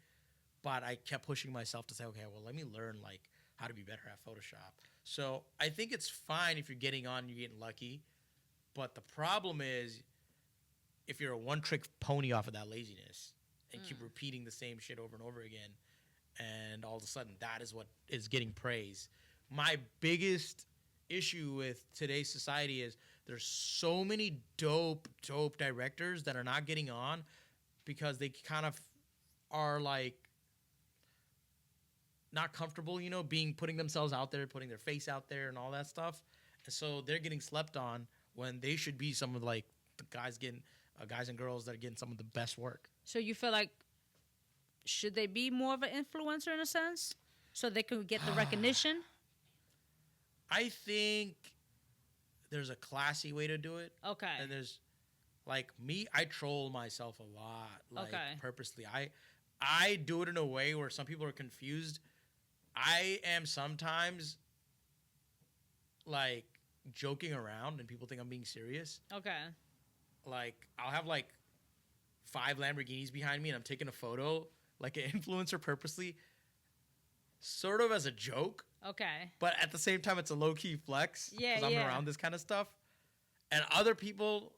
But I kept pushing myself to say, okay, well, let me learn like how to be better at Photoshop. So I think it's fine if you're getting on and you're getting lucky. But the problem is if you're a one-trick pony off of that laziness and keep repeating the same shit over and over again, and all of a sudden that is what is getting praise. My biggest issue with today's society is there's so many dope directors that are not getting on because they kind of are like not comfortable, you know, putting themselves out there, putting their face out there and all that stuff. And so they're getting slept on when they should be some of like the guys and girls that are getting some of the best work. So you feel like, should they be more of an influencer in a sense so they can get the recognition? I think there's a classy way to do it. Okay. And there's like me, I troll myself a lot, like purposely. I do it in a way where some people are confused. I am sometimes like joking around and people think I'm being serious. Okay. Like I'll have like 5 Lamborghinis behind me and I'm taking a photo like an influencer purposely, sort of as a joke. Okay. But at the same time, it's a low-key flex because I'm around this kind of stuff. And other people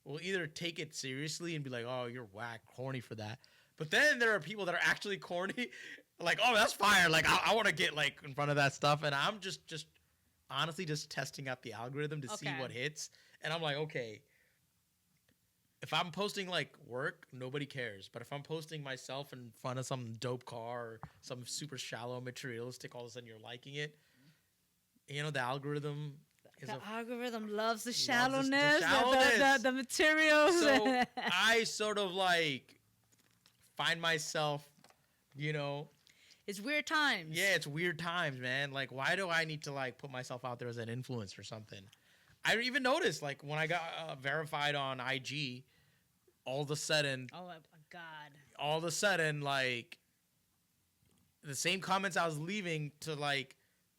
will either take it seriously and be like, oh, you're whack, corny for that. But then there are people that are actually corny, like, oh, that's fire. Like, I want to get, like, in front of that stuff. And I'm just honestly just testing out the algorithm to see what hits. And I'm like, okay, if I'm posting, like, work, nobody cares. But if I'm posting myself in front of some dope car or some super shallow materialistic, all of a sudden you're liking it. You know, the algorithm is the algorithm loves the shallowness, the materials. So I sort of, like, find myself, you know. It's weird times. Yeah, it's weird times, man. Like, why do I need to, like, put myself out there as an influencer or something? I even noticed, like, when I got verified on IG, all of a sudden. Oh, my God. All of a sudden, like, the same comments I was leaving to, like,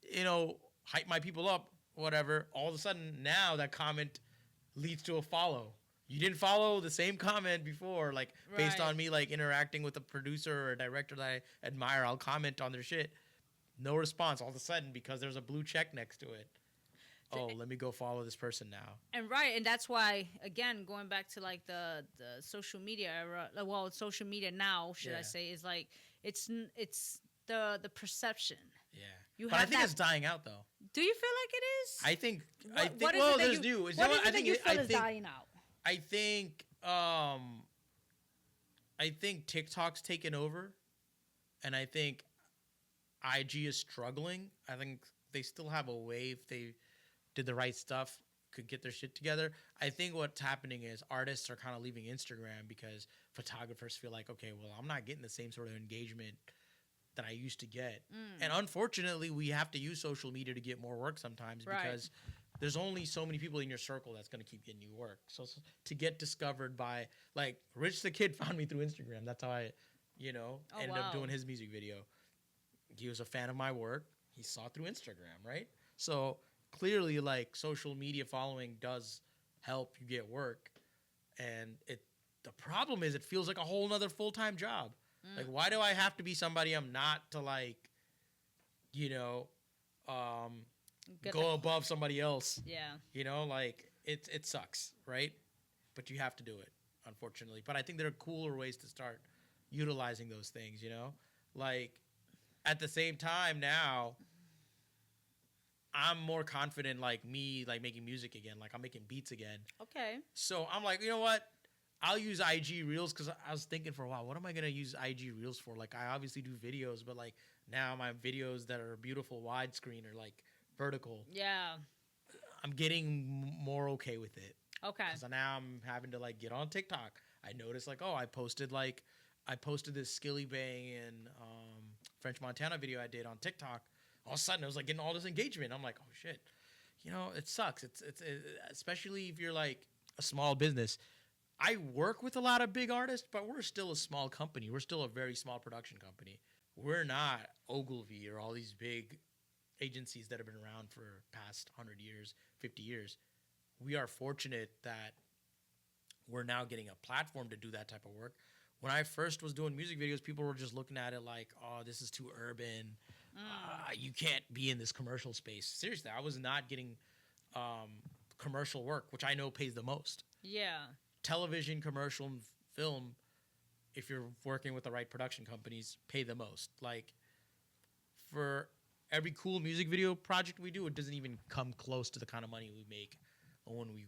you know, hype my people up, whatever. All of a sudden, now that comment leads to a follow. You didn't follow the same comment before, like, based on me, like, interacting with a producer or a director that I admire. I'll comment on their shit. No response all of a sudden because there's a blue check next to it. Oh, let me go follow this person now. And that's why, again, going back to, like, the social media era, well, social media now, should I say, is, like, it's the perception. Yeah. But I think it's dying out, though. Do you feel like it is? I think, what is there's new. What is it that you feel is dying out? I think I think TikTok's taken over, and I think IG is struggling. I think they still have a way, if they did the right stuff, could get their shit together. I think what's happening is artists are kind of leaving Instagram because photographers feel like, okay, well, I'm not getting the same sort of engagement that I used to get. And unfortunately, we have to use social media to get more work sometimes because there's only so many people in your circle that's going to keep getting you work. So to get discovered by, like, Rich the Kid found me through Instagram. That's how I, ended up doing his music video. He was a fan of my work. He saw it through Instagram, right? So clearly, like, social media following does help you get work. And the problem is it feels like a whole nother full-time job. Like, why do I have to be somebody I'm not to, like, go above somebody else? Yeah. Like, it sucks, right? But you have to do it, unfortunately. But I think there are cooler ways to start utilizing those things, Like, at the same time now, I'm more confident, like, making music again. Like, I'm making beats again. Okay. So I'm like, you know what? I'll use IG Reels because I was thinking for a while, what am I going to use IG Reels for? Like, I obviously do videos, but, like, now my videos that are beautiful widescreen are, like, vertical. Yeah. I'm getting more okay with it. Okay. So now I'm having to, like, get on TikTok. I noticed, like, I posted this Skilly Bang and French Montana video I did on TikTok. All of a sudden, I was, like, getting all this engagement. I'm like, oh, shit. It sucks. It's especially if you're, like, a small business. I work with a lot of big artists, but we're still a small company. We're still a very small production company. We're not Ogilvy or all these big agencies that have been around for past 100 years, 50 years. We are fortunate that we're now getting a platform to do that type of work. When I first was doing music videos, people were just looking at it like, oh, this is too urban. You can't be in this commercial space. Seriously, I was not getting commercial work, which I know pays the most. Yeah. Television, commercial, and film, if you're working with the right production companies, pay the most. Like, for every cool music video project we do, it doesn't even come close to the kind of money we make when we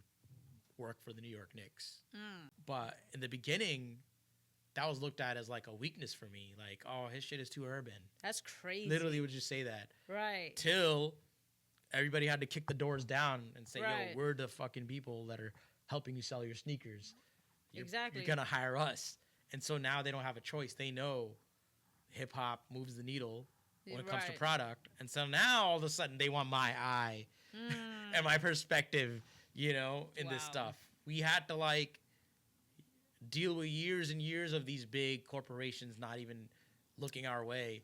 work for the New York Knicks. But in the beginning, that was looked at as, like, a weakness for me. Like, oh, his shit is too urban. That's crazy. Literally would just say that. Right. Till everybody had to kick the doors down and say, Right. yo, we're the fucking people that are helping you sell your sneakers. Exactly. You're going to hire us. And so now they don't have a choice. They know hip-hop moves the needle when it comes to product. And so now, all of a sudden, they want my eye and my perspective, in this stuff. We had to, like, deal with years and years of these big corporations not even looking our way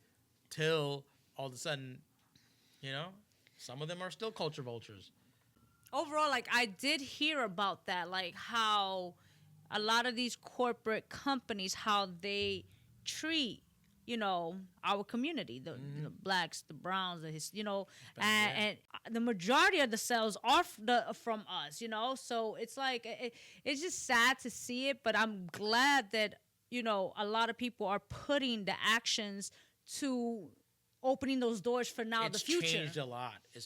till all of a sudden, some of them are still culture vultures. Overall, like, I did hear about that, like, how a lot of these corporate companies, how they treat, our community, the blacks, the browns, and the majority of the sales are from us, So it's like, it's just sad to see it, but I'm glad that, a lot of people are putting the actions to opening those doors for now, the future. It's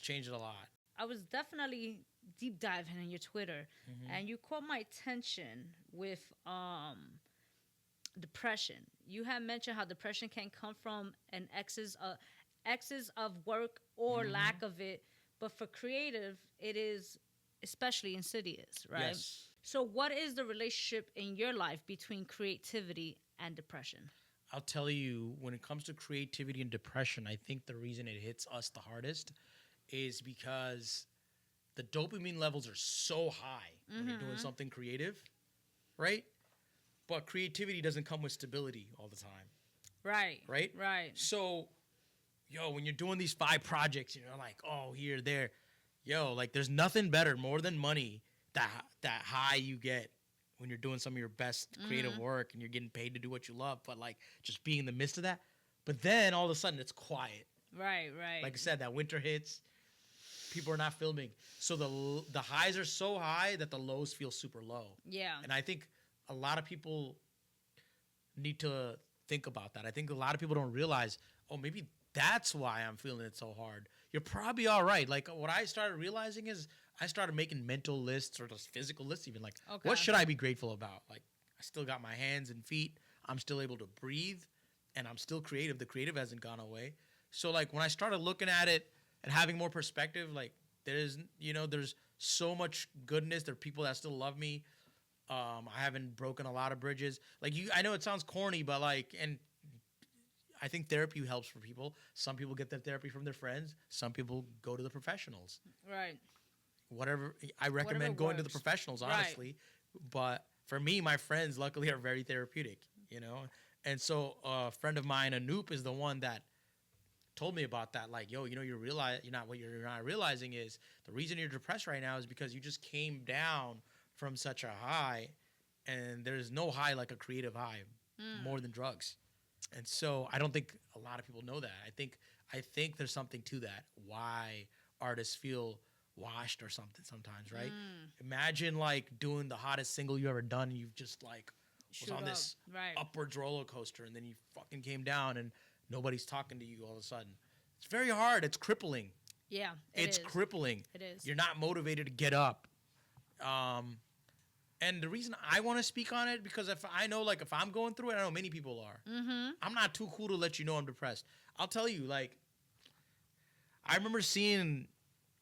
changed a lot. I was definitely deep diving in your Twitter, and you caught my attention with depression. You have mentioned how depression can come from an excess of work or lack of it, but for creative, it is especially insidious, right? Yes. So what is the relationship in your life between creativity and depression? I'll tell you, when it comes to creativity and depression, I think the reason it hits us the hardest is because the dopamine levels are so high when you're doing something creative, right? But creativity doesn't come with stability all the time. Right. Right? Right. So, when you're doing these 5 projects, you're like, oh, here, there. Like, there's nothing better, more than money, that high you get when you're doing some of your best creative work and you're getting paid to do what you love, but, like, just being in the midst of that. But then all of a sudden it's quiet. Right. Like I said, that winter hits, people are not filming. So the highs are so high that the lows feel super low. Yeah. And I think a lot of people need to think about that. I think a lot of people don't realize, oh, maybe that's why I'm feeling it so hard. You're probably all right. Like, what I started realizing is I started making mental lists or just physical lists even. Like, what should I be grateful about? Like, I still got my hands and feet. I'm still able to breathe, and I'm still creative. The creative hasn't gone away. So like when I started looking at it and having more perspective, like there's so much goodness. There are people that still love me. I haven't broken a lot of bridges. Like I know it sounds corny, but like, and I think therapy helps for people. Some people get their therapy from their friends. Some people go to the professionals. Right. Whatever, I recommend going to the professionals, honestly. Right. But for me, my friends, luckily, are very therapeutic, And so a friend of mine, Anoop, is the one that told me about that. Like, yo, you're not realizing is the reason you're depressed right now is because you just came down from such a high, and there's no high like a creative high more than drugs. And so I don't think a lot of people know that. I think there's something to that. Why artists feel washed or something sometimes, right? Imagine like doing the hottest single you ever done. And you've just like was on this upwards roller coaster, and then you fucking came down, and nobody's talking to you all of a sudden. It's very hard. It's crippling. Yeah, it's crippling. It is. You're not motivated to get up. And the reason I want to speak on it, because if I'm going through it, I know many people are. Mm-hmm. I'm not too cool to let you know I'm depressed. I'll tell you, like, I remember seeing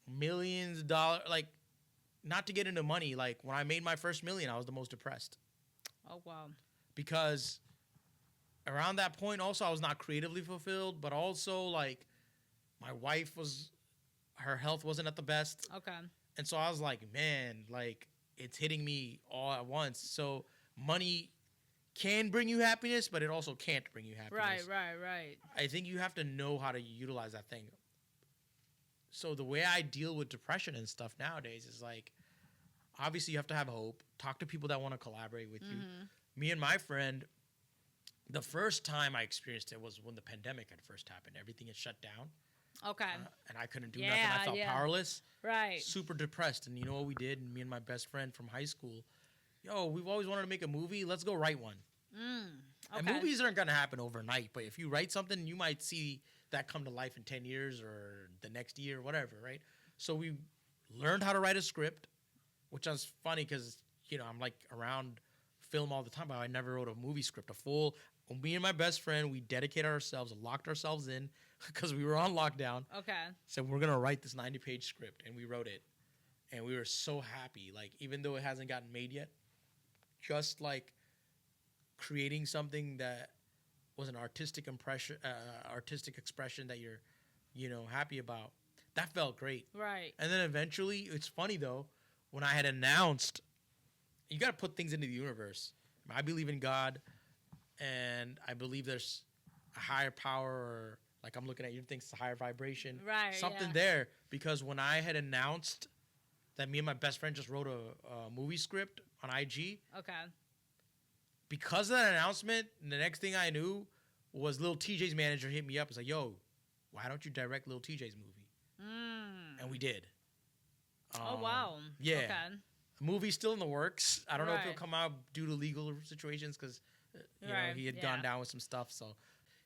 millions of dollars, like, not to get into money, like, when I made my first million, I was the most depressed. Oh, wow. Because around that point, also, I was not creatively fulfilled, but also, like, my wife her health wasn't at the best. Okay. And so I was like, man, like, it's hitting me all at once. So money can bring you happiness, but it also can't bring you happiness. Right. I think you have to know how to utilize that thing. So the way I deal with depression and stuff nowadays is like, obviously you have to have hope. Talk to people that want to collaborate with you. Me and my friend, the first time I experienced it was when the pandemic had first happened. Everything had shut down. Okay. And I couldn't do nothing. I felt powerless. Right. Super depressed. And you know what we did? Me and my best friend from high school, we've always wanted to make a movie. Let's go write one. Okay. And movies aren't going to happen overnight. But if you write something, you might see that come to life in 10 years or the next year, whatever, right? So we learned how to write a script, which was funny because, I'm like around film all the time, but I never wrote a movie script, me and my best friend, we dedicated ourselves, locked ourselves in because we were on lockdown. Okay. Said we're going to write this 90-page script, and we wrote it. And we were so happy, like, even though it hasn't gotten made yet, just like creating something that was an artistic expression that you're, happy about. That felt great. Right. And then eventually, it's funny though, when I had announced, you got to put things into the universe. I believe in God, and I believe there's a higher power, or like I'm looking at you, think it's a higher vibration. Right. Something there. Because when I had announced that me and my best friend just wrote a movie script on IG. Okay. Because of that announcement, the next thing I knew was Lil TJ's manager hit me up. It's like, yo, why don't you direct Lil TJ's movie? And we did. Oh, wow. Yeah. Okay. The movie's still in the works. I don't know if it'll come out due to legal situations because he had gone down with some stuff. So,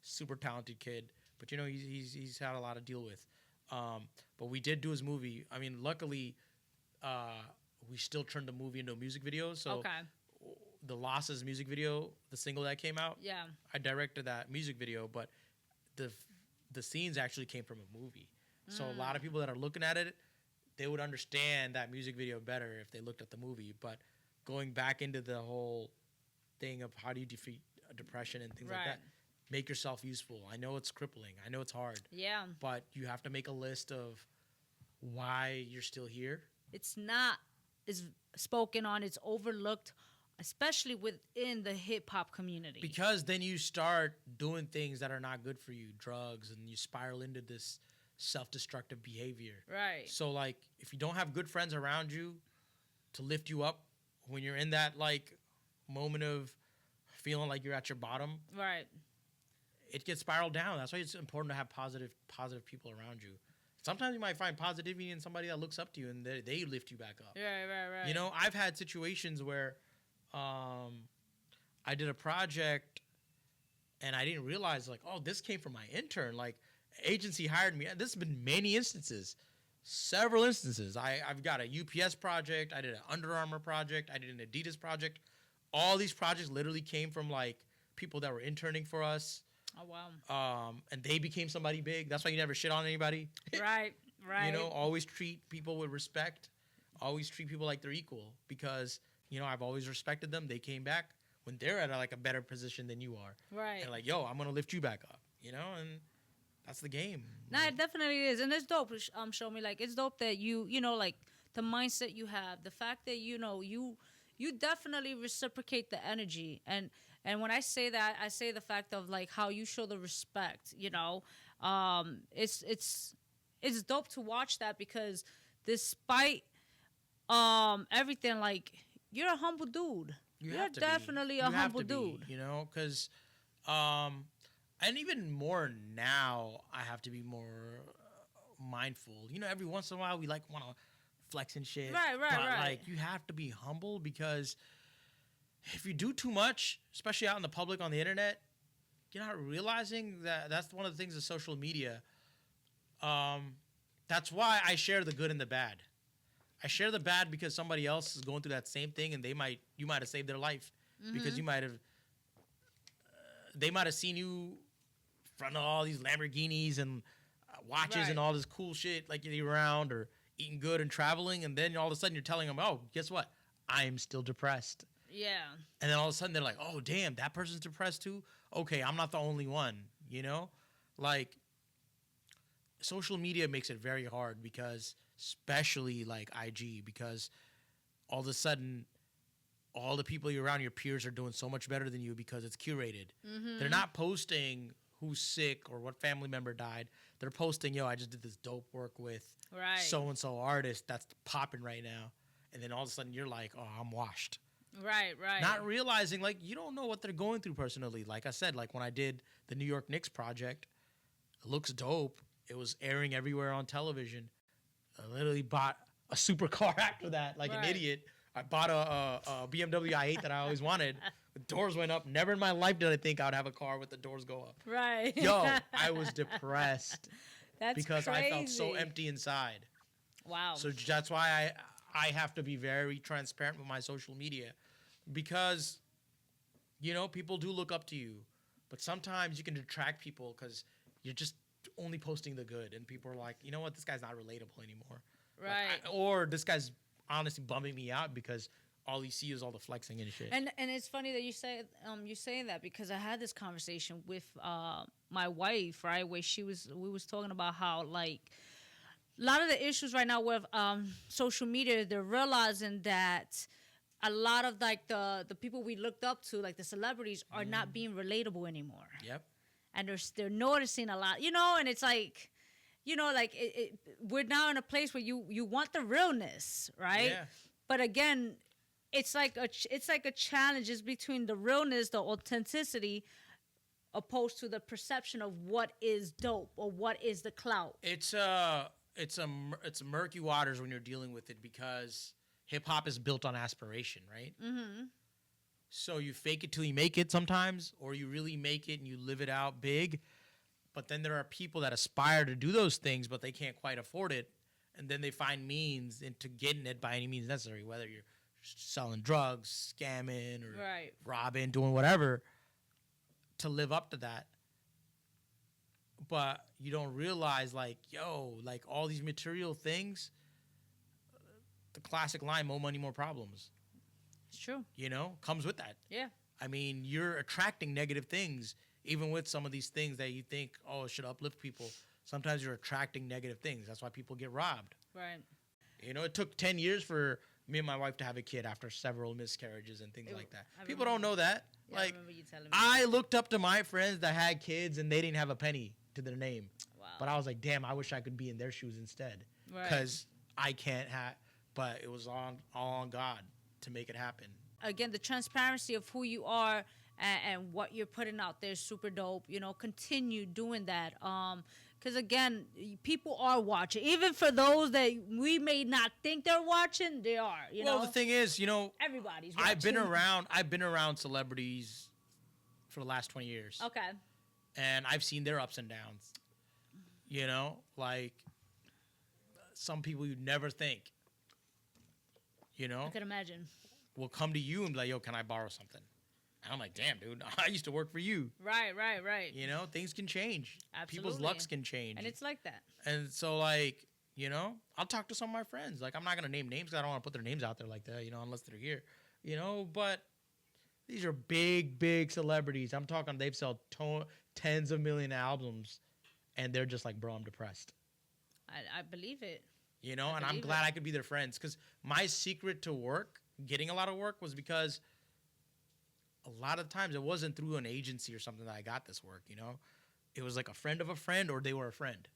super talented kid. But, he's had a lot to deal with. But we did do his movie. I mean, luckily, we still turned the movie into a music video. So, the Losses music video, the single that came out, I directed that music video. But the scenes actually came from a movie. So, a lot of people that are looking at it, they would understand that music video better if they looked at the movie. But going back into the whole thing of how do you defeat depression and things like that, make yourself useful. I know it's crippling. I know it's hard. Yeah. But you have to make a list of why you're still here. It's not as spoken on. It's overlooked, especially within the hip-hop community. Because then you start doing things that are not good for you, drugs, and you spiral into this self-destructive behavior. Right. So, like, if you don't have good friends around you to lift you up when you're in that, like, moment of feeling like you're at your bottom, right, it gets spiraled down. That's why it's important to have positive people around you. Sometimes you might find positivity in somebody that looks up to you and they lift you back up. Right. I've had situations where I did a project and I didn't realize, like, oh, this came from my intern. Like, agency hired me. This has been many instances, several instances. I've got a UPS project. I did an Under Armour project. I did an Adidas project. All these projects literally came from, like, people that were interning for us. Oh, wow. And they became somebody big. That's why you never shit on anybody. Right. You know, always treat people with respect. Always treat people like they're equal, because, you know, I've always respected them. They came back when they're at a better position than you are. Right. And like, yo, I'm going to lift you back up, you know? And that's the game. Nah, it definitely is. And it's dope. Show me, like, it's dope that you know, like, the mindset you have, the fact that, you know, you definitely reciprocate the energy. And when I say that, I say the fact of, like, how you show the respect, you know? It's dope to watch that, because despite everything, like, you're a humble dude. You're definitely a humble dude. You know, because, and even more now, I have to be more mindful. You know, every once in a while, we want to flex and shit. Right. Like, you have to be humble, because if you do too much, especially out in the public on the internet, you're not realizing that that's one of the things of social media. That's why I share the good and the bad. I share the bad because somebody else is going through that same thing, and you might have saved their life, because they might have seen you in front of all these Lamborghinis and watches and all this cool shit, like you're around or eating good and traveling, and then all of a sudden you're telling them, oh, guess what? I am still depressed. Yeah. And then all of a sudden they're like, oh, damn, that person's depressed too? Okay, I'm not the only one, you know? Like, social media makes it very hard, because especially like IG, because all of a sudden all the people you're around, your peers, are doing so much better than you because it's curated. They're not posting who's sick or what family member died. They're posting, yo, I just did this dope work with so-and-so artist that's popping right now. And then all of a sudden you're like, oh, I'm washed. Right. Not realizing, like, you don't know what they're going through personally. Like I said, like when I did the New York Knicks project, it looks dope. It was airing everywhere on television. I literally bought a supercar after that, like an idiot. I bought a BMW i8 that I always wanted. The doors went up. Never in my life did I think I would have a car with the doors go up. Right. Yo, I was depressed. That's because crazy. I felt so empty inside. Wow. So that's why I have to be very transparent with my social media, because, you know, people do look up to you, but sometimes you can detract people because you're just only posting the good, and people are like, you know what, this guy's not relatable anymore. Right. Like, or this guy's honestly bumming me out because all you see is all the flexing and shit. And it's funny that you say that, because I had this conversation with my wife, right, where we was talking about how, like, a lot of the issues right now with social media, they're realizing that a lot of, like, the people we looked up to, like the celebrities, are not being relatable anymore. Yep. And they're noticing a lot, you know, and it's like, you know, like we're now in a place where you want the realness, right? Yeah. But again, it's like a challenge. It's between the realness, the authenticity, opposed to the perception of what is dope or what is the clout. It's murky waters when you're dealing with it, because hip hop is built on aspiration, right? Mm-hmm. So you fake it till you make it sometimes, or you really make it and you live it out big. But then there are people that aspire to do those things, but they can't quite afford it. And then they find means into getting it by any means necessary, whether you're selling drugs, scamming, or robbing, doing whatever, to live up to that. But you don't realize, like, yo, like, all these material things, the classic line, more money, more problems. It's true. You know, comes with that. Yeah. I mean, you're attracting negative things, even with some of these things that you think, oh, it should uplift people. Sometimes you're attracting negative things. That's why people get robbed. Right. You know, it took 10 years for me and my wife to have a kid after several miscarriages and things like that. People don't know that. Yeah, like, I remember you telling me I looked up to my friends that had kids and they didn't have a penny to their name. Wow. But I was like, damn, I wish I could be in their shoes instead. Because I can't have, but it was all on God to make it happen. Again, the transparency of who you are and what you're putting out there is super dope. You know, continue doing that. Because, again, people are watching. Even for those that we may not think they're watching, they are, you know? Well, the thing is, you know, everybody's watching. I've been around celebrities for the last 20 years. Okay. And I've seen their ups and downs. You know, like, some people you'd never think, you know? I can imagine. Will come to you and be like, yo, can I borrow something? And I'm like, damn, dude, I used to work for you. Right. You know, things can change. Absolutely. People's lucks can change. And it's like that. And so, like, you know, I'll talk to some of my friends. Like, I'm not going to name names because I don't want to put their names out there like that, you know, unless they're here. You know, but these are big celebrities. I'm talking they've sold tens of million albums. And they're just like, bro, I'm depressed. I believe it. You know, and I'm glad I could be their friends. Because my secret to work, getting a lot of work, was because a lot of times it wasn't through an agency or something that I got this work, you know? It was like a friend of a friend or they were a friend.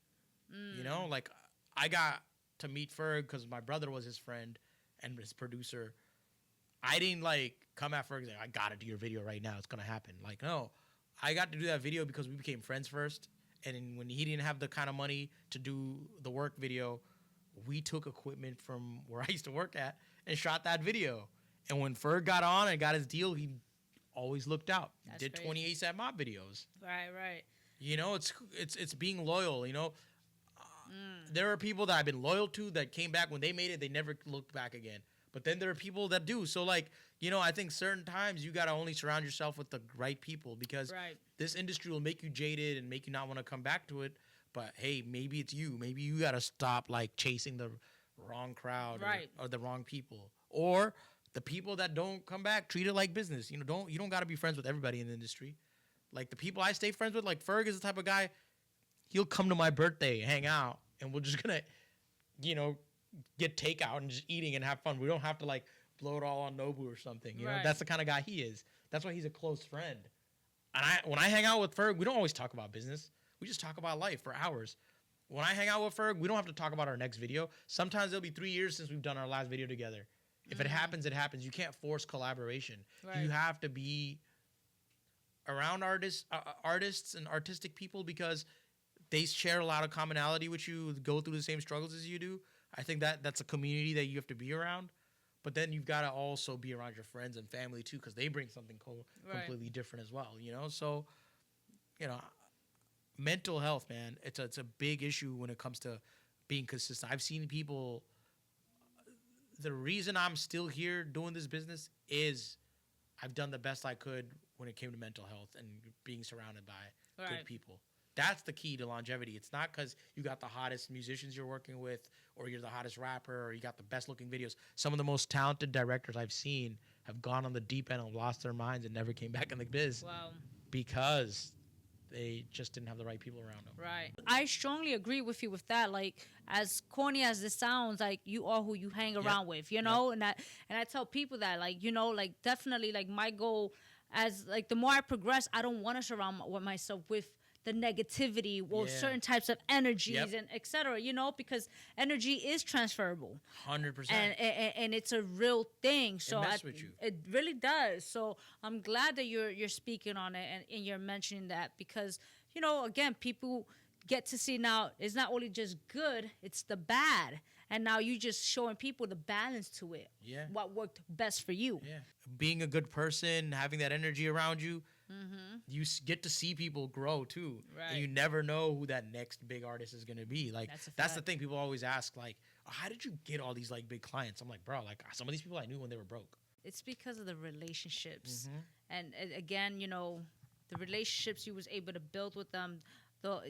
You know? Like, I got to meet Ferg because my brother was his friend and his producer. I didn't, like, come at Ferg and say, I got to do your video right now. It's going to happen. Like, no. I got to do that video because we became friends first. And when he didn't have the kind of money to do the work video, we took equipment from where I used to work at and shot that video. And when Ferg got on and got his deal, he always looked out. That's did crazy. 20 ASAP Mob videos. Right. You know, it's being loyal, you know. There are people that I've been loyal to that came back when they made it, they never looked back again. But then there are people that do. So, like, you know, I think certain times you got to only surround yourself with the right people because this industry will make you jaded and make you not want to come back to it. But, hey, maybe it's you. Maybe you got to stop, like, chasing the wrong crowd or the wrong people. Or the people that don't come back, treat it like business. You know, you don't got to be friends with everybody in the industry. Like, the people I stay friends with, like, Ferg is the type of guy, he'll come to my birthday, hang out, and we're just going to, you know, get takeout and just eating and have fun. We don't have to, like, blow it all on Nobu or something. You know, that's the kind of guy he is. That's why he's a close friend. And when I hang out with Ferg, we don't always talk about business. We just talk about life for hours. When I hang out with Ferg, we don't have to talk about our next video. Sometimes it'll be 3 years since we've done our last video together. If it happens, it happens. You can't force collaboration. You have to be around artists and artistic people because they share a lot of commonality with you, go through the same struggles as you do. I think that's a community that you have to be around. But then you've got to also be around your friends and family too because they bring something completely different as well, you know? So, you know, mental health, man, it's a big issue when it comes to being consistent. I've seen people, the reason I'm still here doing this business is I've done the best I could when it came to mental health and being surrounded by good people. That's the key to longevity. It's not because you got the hottest musicians you're working with or you're the hottest rapper or you got the best looking videos. Some of the most talented directors I've seen have gone on the deep end and lost their minds and never came back in the biz. Wow. Because they just didn't have the right people around them. Right. I strongly agree with you with that. Like, as corny as this sounds, like, you are who you hang around with, you know? And I tell people that, like, you know, like, definitely, like, my goal as, like, the more I progress, I don't want to surround myself with the negativity or certain types of energies and et cetera, you know, because energy is transferable. 100%. And it's a real thing. So it messes with you. It really does. So I'm glad that you're speaking on it and you're mentioning that because, you know, again, people get to see now it's not only just good, it's the bad. And now you just showing people the balance to it. Yeah. What worked best for you. Yeah. Being a good person, having that energy around you, you get to see people grow too. Right. And you never know who that next big artist is going to be. Like, that's the thing people always ask, like, oh, how did you get all these, like, big clients? I'm like, bro, like, some of these people I knew when they were broke. It's because of the relationships. And again, you know, the relationships you was able to build with them,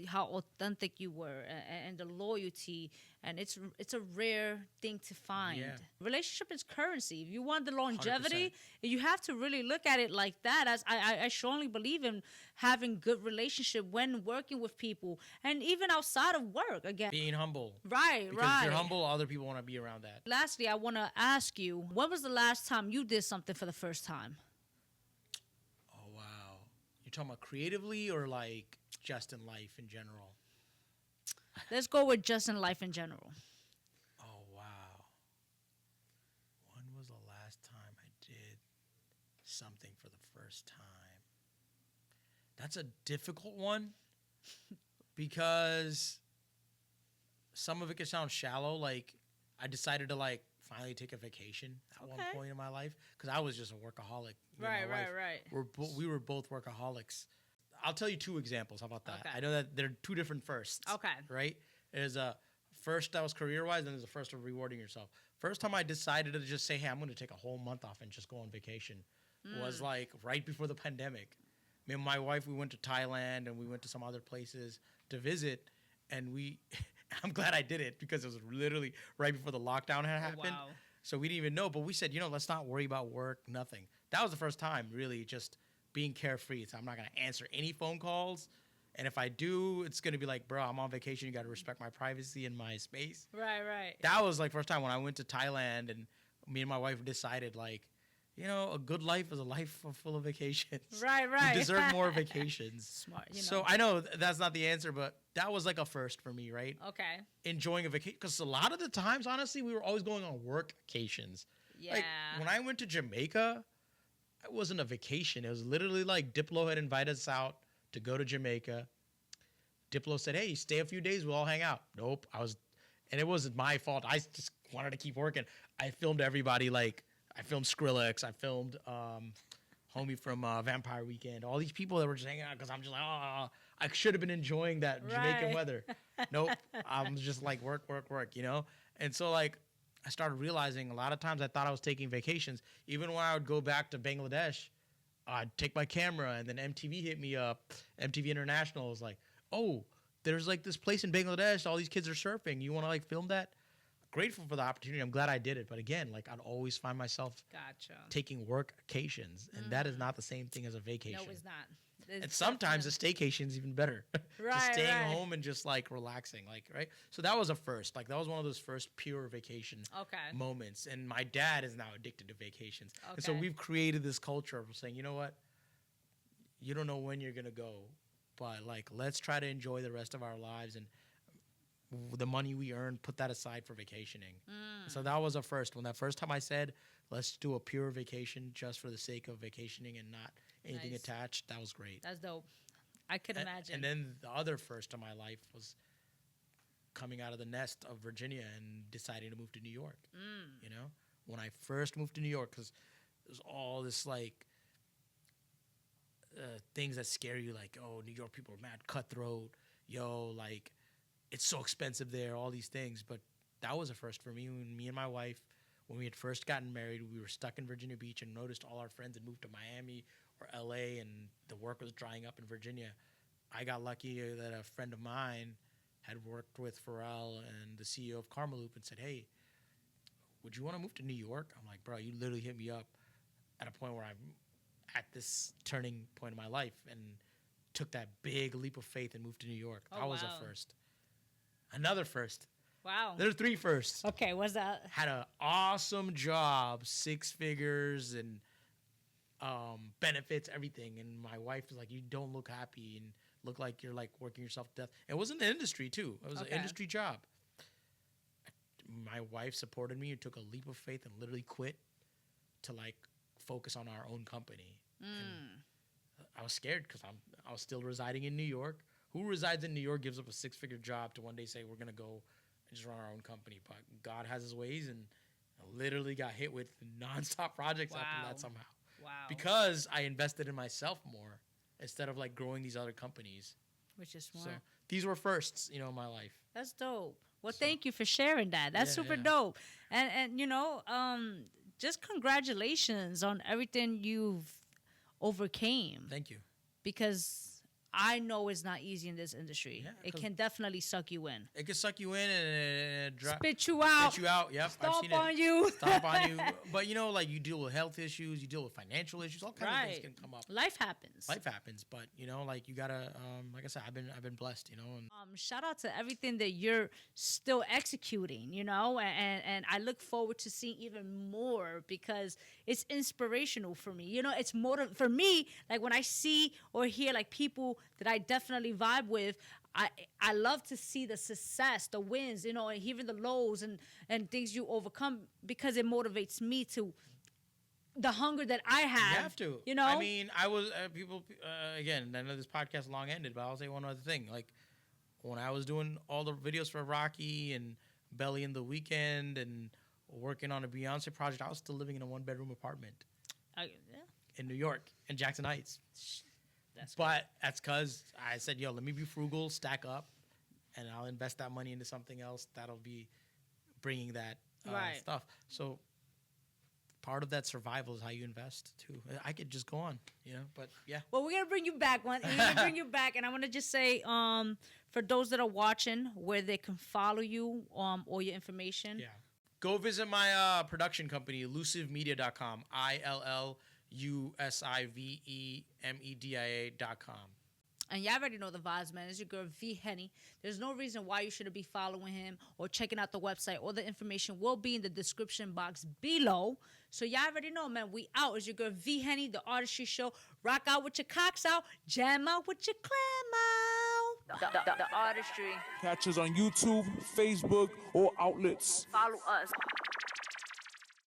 how authentic you were and the loyalty, and it's a rare thing to find. Relationship is currency. If you want the longevity, 100%. You have to really look at it like that. As I strongly believe in having good relationship when working with people and even outside of work. Again, being humble, because if you're humble, other people want to be around that. Lastly, I want to ask you, when was the last time you did something for the first time? Oh wow, you're talking about creatively or like just in life in general? Let's go with just in life in general. Oh, wow. When was the last time I did something for the first time? That's a difficult one because some of it can sound shallow. Like, I decided to, like, finally take a vacation at one point in my life because I was just a workaholic. Right. We were both workaholics. I'll tell you two examples. How about that? Okay. I know that there are two different firsts. Okay. Right? There's a first that was career-wise, and there's a first of rewarding yourself. First time I decided to just say, hey, I'm going to take a whole month off and just go on vacation. was like right before the pandemic. Me and my wife, we went to Thailand and we went to some other places to visit, and I'm glad I did it because it was literally right before the lockdown had happened. Wow. So we didn't even know, but we said, let's not worry about work, nothing. That was the first time really just being carefree. So I'm not going to answer any phone calls. And if I do, it's going to be like, bro, I'm on vacation. You got to respect my privacy and my space. Right. That was like first time when I went to Thailand, and me and my wife decided like, a good life is a life full of vacations. Right. You deserve more vacations. Smart. So I know that's not the answer, but that was like a first for me, right? Okay. Enjoying a vacation. Because a lot of the times, honestly, we were always going on work vacations. Yeah. Like when I went to Jamaica, it wasn't a vacation. It was literally like Diplo had invited us out to go to Jamaica. Diplo said, hey, stay a few days. We'll all hang out. Nope. And it wasn't my fault. I just wanted to keep working. I filmed everybody like, I filmed Skrillex. I filmed homie from Vampire Weekend. All these people that were just hanging out because I'm just like, I should have been enjoying that Jamaican weather. Nope. I'm just like work. And so like I started realizing a lot of times I thought I was taking vacations. Even when I would go back to Bangladesh, I'd take my camera and then MTV hit me up. MTV International was like, oh, there's like this place in Bangladesh. All these kids are surfing. You want to like film that? Grateful for the opportunity. I'm glad I did it. But again, like I'd always find myself taking work occasions. And that is not the same thing as a vacation. No, it's not. And sometimes a staycation is even better. Just staying home and just like relaxing. Like, right? So that was a first. Like that was one of those first pure vacation moments. And my dad is now addicted to vacations. Okay. And so we've created this culture of saying, you know what? You don't know when you're going to go. But like, let's try to enjoy the rest of our lives, and the money we earn, put that aside for vacationing. So that was a first. When that first time I said, let's do a pure vacation just for the sake of vacationing and not anything attached, that was great. That's dope. I could imagine. And then the other first of my life was coming out of the nest of Virginia and deciding to move to New York. When I first moved to New York, because there's all this like, things that scare you, like, oh, New York people are mad cutthroat, like, it's so expensive there, all these things. But that was a first for me. When me and my wife, when we had first gotten married, we were stuck in Virginia Beach and noticed all our friends had moved to Miami or LA and the work was drying up in Virginia. I got lucky that a friend of mine had worked with Pharrell and the CEO of Karmaloop and said, hey, would you want to move to New York? I'm like, bro, you literally hit me up at a point where I'm at this turning point in my life, and took that big leap of faith and moved to New York. That was a first. Another first. Wow. There are 3 firsts. Okay, what's that? Had an awesome job, 6 figures and benefits, everything. And my wife was like, you don't look happy and look like you're like working yourself to death. It was in the industry too. It was an industry job. My wife supported me and took a leap of faith and literally quit to like focus on our own company. And I was scared because I was still residing in New York. Who resides in New York gives up a 6-figure job to one day say we're gonna go and just run our own company? But God has His ways, and I literally got hit with nonstop projects after that somehow. Wow. Because I invested in myself more instead of like growing these other companies. Which is smart. So these were firsts, in my life. That's dope. Well, thank you for sharing that. That's super dope. And just congratulations on everything you've overcame. Thank you. Because I know it's not easy in this industry. Yeah, it can definitely suck you in. It can suck you in and spit you out. Spit you out. Yep. Stomp on you. Stomp on you. But like you deal with health issues, you deal with financial issues, all kinds of things can come up. Life happens. But like you gotta, like I said, I've been blessed. And shout out to everything that you're still executing. And I look forward to seeing even more because it's inspirational for me. It's for me. Like when I see or hear like people that I definitely vibe with, I love to see the success, the wins, and even the lows and things you overcome because it motivates me to the hunger that I have. You have to. I mean, I was people again. I know this podcast long ended, but I'll say one other thing. Like when I was doing all the videos for Rocky and Belly in the Weekend and working on a Beyonce project, I was still living in a 1-bedroom apartment in New York, in Jackson Heights. That's because I said, let me be frugal, stack up, and I'll invest that money into something else that'll be bringing that stuff. So part of that survival is how you invest too. I could just go on, but yeah. Well, we're gonna bring you back and I want to just say, for those that are watching, where they can follow you, all your information. Yeah. Go visit my production company, illusivemedia.com. ILLUSIVEMEDIA.com. And y'all already know the vibes, man. It's your girl V-Henny. There's no reason why you shouldn't be following him or checking out the website. All the information will be in the description box below. So y'all already know, man. We out. It's your girl V-Henny, the Artistry Show. Rock out with your cocks out. Jam out with your clam out. The Artistry. Catch us on YouTube, Facebook, or outlets. Follow us.